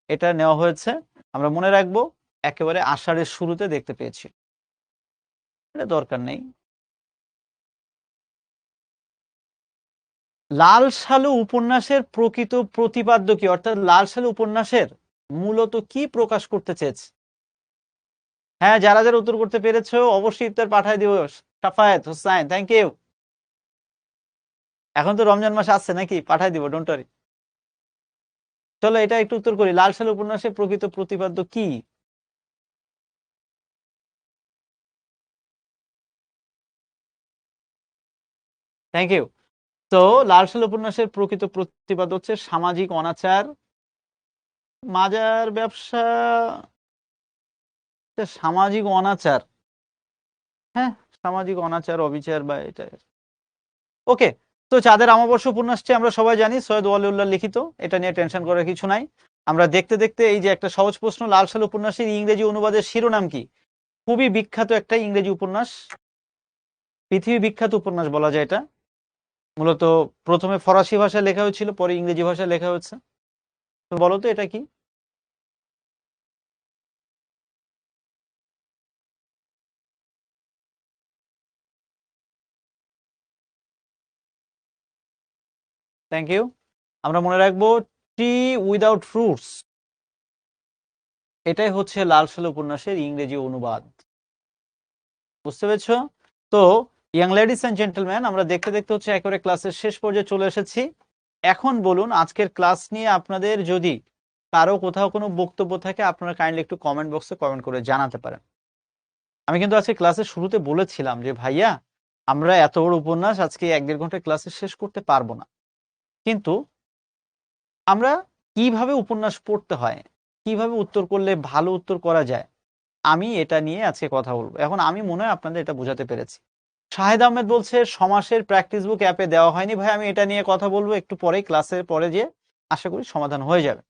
এটা নেওয়া হয়েছে, আমরা মনে রাখবো একেবারে আষাঢ়ের শুরুতে দেখতে পেয়েছি, এটা দরকার নেই। লাল সালু উপন্যাসের প্রকৃত প্রতিপাদ্য কি, অর্থাৎ লাল সালু উপন্যাসের মূলত কি প্রকাশ করতে চেয়েছে? হ্যাঁ, যারা যারা উত্তর করতে পেরেছো অবশ্যই উত্তর পাঠায় দিও। Safayet Hossain, thank you. এখন তো রমজান মাস আসছে নাকি, পাঠায় দিব, ডোন্ট ওয়ারি। চলো এটা একটু উত্তর করি, লাল সালু উপন্যাসের প্রকৃত প্রতিপাদ্য কি? Thank you. তো লাল সালু উপন্যাসের প্রকৃত প্রতিপাদ্য হচ্ছে সামাজিক অনাচার, মাজার ব্যবসা, সামাজিক অনাচার, হ্যাঁ সামাজিক অনাচার অবিচার বা এটা। ওকে, তো চাঁদের অমাবস্যা উপন্যাসটি আমরা সবাই জানি সৈয়দ ওয়ালিউল্লাহ লিখিত, এটা নিয়ে টেনশন করার কিছু নাই। আমরা দেখতে দেখতে এই যে একটা সহজ প্রশ্ন, লাল সালু উপন্যাসের ইংরেজি অনুবাদের শিরোনাম কি? খুবই বিখ্যাত একটা ইংরেজি উপন্যাস, পৃথিবী বিখ্যাত উপন্যাস বলা যায় এটা। মূলত প্রথমে ফরাসি ভাষায় লেখা হয়েছিল, পরে ইংরেজি ভাষায় লেখা হয়েছে। তো বলো তো এটা কি? Thank you. আমরা মনে রাখবো ট্রি উইদাউট ফ্রুটস, এটাই হচ্ছে লাল সালু উপন্যাসের ইংরেজি অনুবাদ। বুঝতে পেরেছো? তো ইয়াং লেডিস অ্যান্ড জেন্টলম্যান, আমরা দেখতে দেখতে হচ্ছে একেবারে ক্লাসের শেষ পর্যায়ে চলে এসেছি। এখন বলুন, আজকের ক্লাস নিয়ে আপনাদের যদি কারো কোথাও কোনো বক্তব্য থাকে, আপনারা কাইন্ডলি একটু কমেন্ট বক্সে কমেন্ট করে জানাতে পারেন। আমি কিন্তু আজকে ক্লাসের শুরুতে বলেছিলাম যে ভাইয়া আমরা এত বড় উপন্যাস আজকে 1-1.5 ঘন্টায় ক্লাসে শেষ করতে পারবো না, কিন্তু আমরা কিভাবে উপন্যাস পড়তে হয়, কিভাবে উত্তর করলে ভালো উত্তর করা যায়, আমি এটা নিয়ে আজকে কথা বলবো। এখন আমি মনে হয় আপনাদের এটা বোঝাতে পেরেছি। শাহেদ আহমেদ বলছে সমাসের প্র্যাকটিস বুক অ্যাপে দেওয়া হয়নি। ভাই আমি এটা নিয়ে কথা বলবো একটু পরেই, ক্লাসের পরে, যে আশা করি সমাধান হয়ে যাবে।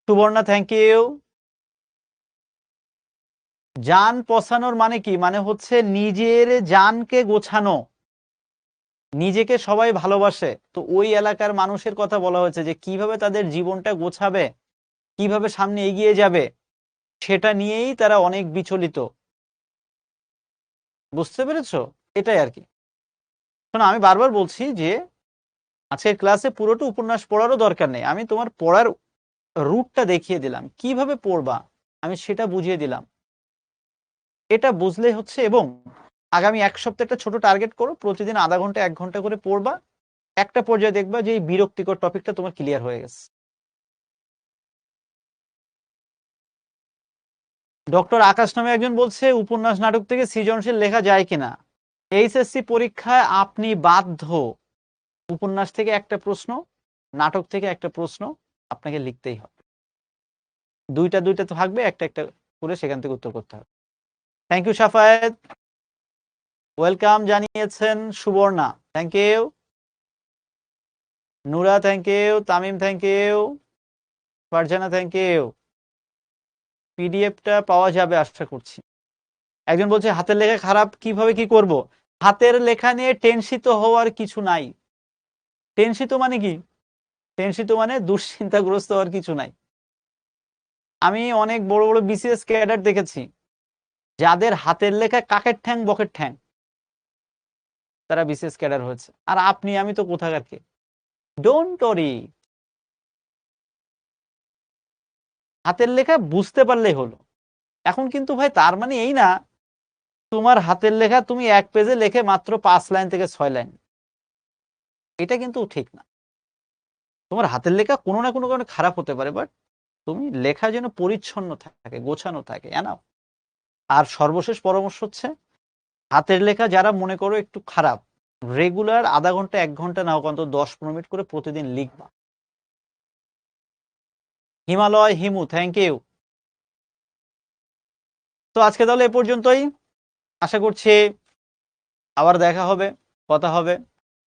Subarna, thank you. জান পছানোর মানে কি? মানে হচ্ছে নিজের জানকে গোছানো, নিজেকে সবাই ভালোবাসে, তো ওই এলাকার মানুষের কথা বলা হয়েছে যে কিভাবে তাদের জীবনটা গোছাবে, কিভাবে সামনে এগিয়ে যাবে, সেটা নিয়েই তারা অনেক বিচলিত। বুঝতে পেরেছো? এটাই আর কি। শোনো, আমি বারবার বলছি যে আজকের ক্লাসে পুরোটা উপন্যাস পড়ারও দরকার নেই, আমি তোমার পড়ার রুটটা দেখিয়ে দিলাম, কিভাবে পড়বা আমি সেটা বুঝিয়ে দিলাম। এটা বুঝলে হচ্ছে, এবং আগামী 1 সপ্তাহ একটা ছোট টার্গেট করো, প্রতিদিন আধা ঘন্টা 1 ঘন্টা করে পড়বা, একটা পর্যায়ে দেখবা যে এই বিরক্তিকর টপিকটা তোমার ক্লিয়ার হয়ে গেছে। ডক্টর আকাশ নামে একজন বলছে উপন্যাস নাটক থেকে সৃজনশীল লেখা যায় কিনা? এইচএসসি পরীক্ষায় আপনি বাধ্য উপন্যাস থেকে একটা প্রশ্ন, নাটক থেকে একটা প্রশ্ন আপনাকে লিখতেই হবে। দুইটা দুইটা তো থাকবে, একটা একটা করে সেখান থেকে উত্তর করতে হবে। থ্যাংক ইউ সাফায়েত, ওয়েলকাম জানিয়েছেন Subarna, thank you. Nura, thank you. Tamim, thank you. Farzana, thank you. পিডিএফটা পাওয়া যাবে আশা করছি। একজন বলছে হাতের লেখা খারাপ, কিভাবে কি করব? হাতের লেখা নিয়ে টেনশিত হওয়ার কিছু নাই। টেনশিত মানে কি? টেনশিত মানে দুশ্চিন্তাগ্রস্ত হওয়ার কিছু নাই। আমি অনেক বড় বড় বিসিএস ক্যাডার দেখেছি যাদের হাতের লেখা কাকের ঠ্যাং বকের ঠ্যাং, তারা বিসিএস ক্যাডার হয়েছে। আর আপনি আমি তো কোথাকার কে। ডোন্ট ওয়ারি, হাতের লেখা বুঝতে পারলেই হলো। এখন কিন্তু ভাই তার মানে এই না তোমার হাতের লেখা তুমি 1 পেজে লেখে মাত্র 5 লাইন থেকে 6 লাইন, এটা কিন্তু ঠিক না। তোমার হাতের লেখা কোনো না কোনো কারণে খারাপ হতে পারে, বাট তুমি লেখা যেন পরিচ্ছন্ন থাকে, গোছানো থাকে, এনাফ। আর সর্বশেষ পরামর্শ হচ্ছে, হাতের লেখা যারা মনে করো একটু খারাপ, রেগুলার আধা ঘন্টা 1 ঘন্টা না হোক অন্তত 10-15 মিনিট করে প্রতিদিন লিখবা। Himalay, Himu, thank you. তো আজকে তাহলে এ পর্যন্তই। আশা করছি আবার দেখা হবে, কথা হবে,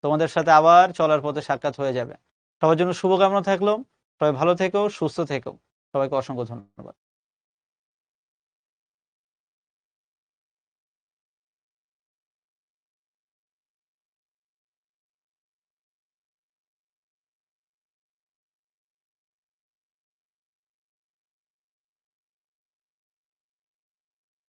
তোমাদের সাথে আবার চলার পথে সাক্ষাৎ হয়ে যাবে। সবার জন্য শুভকামনা থাকলো, সবাই ভালো থেকো, সুস্থ থেকো, সবাইকে অসংখ্য ধন্যবাদ।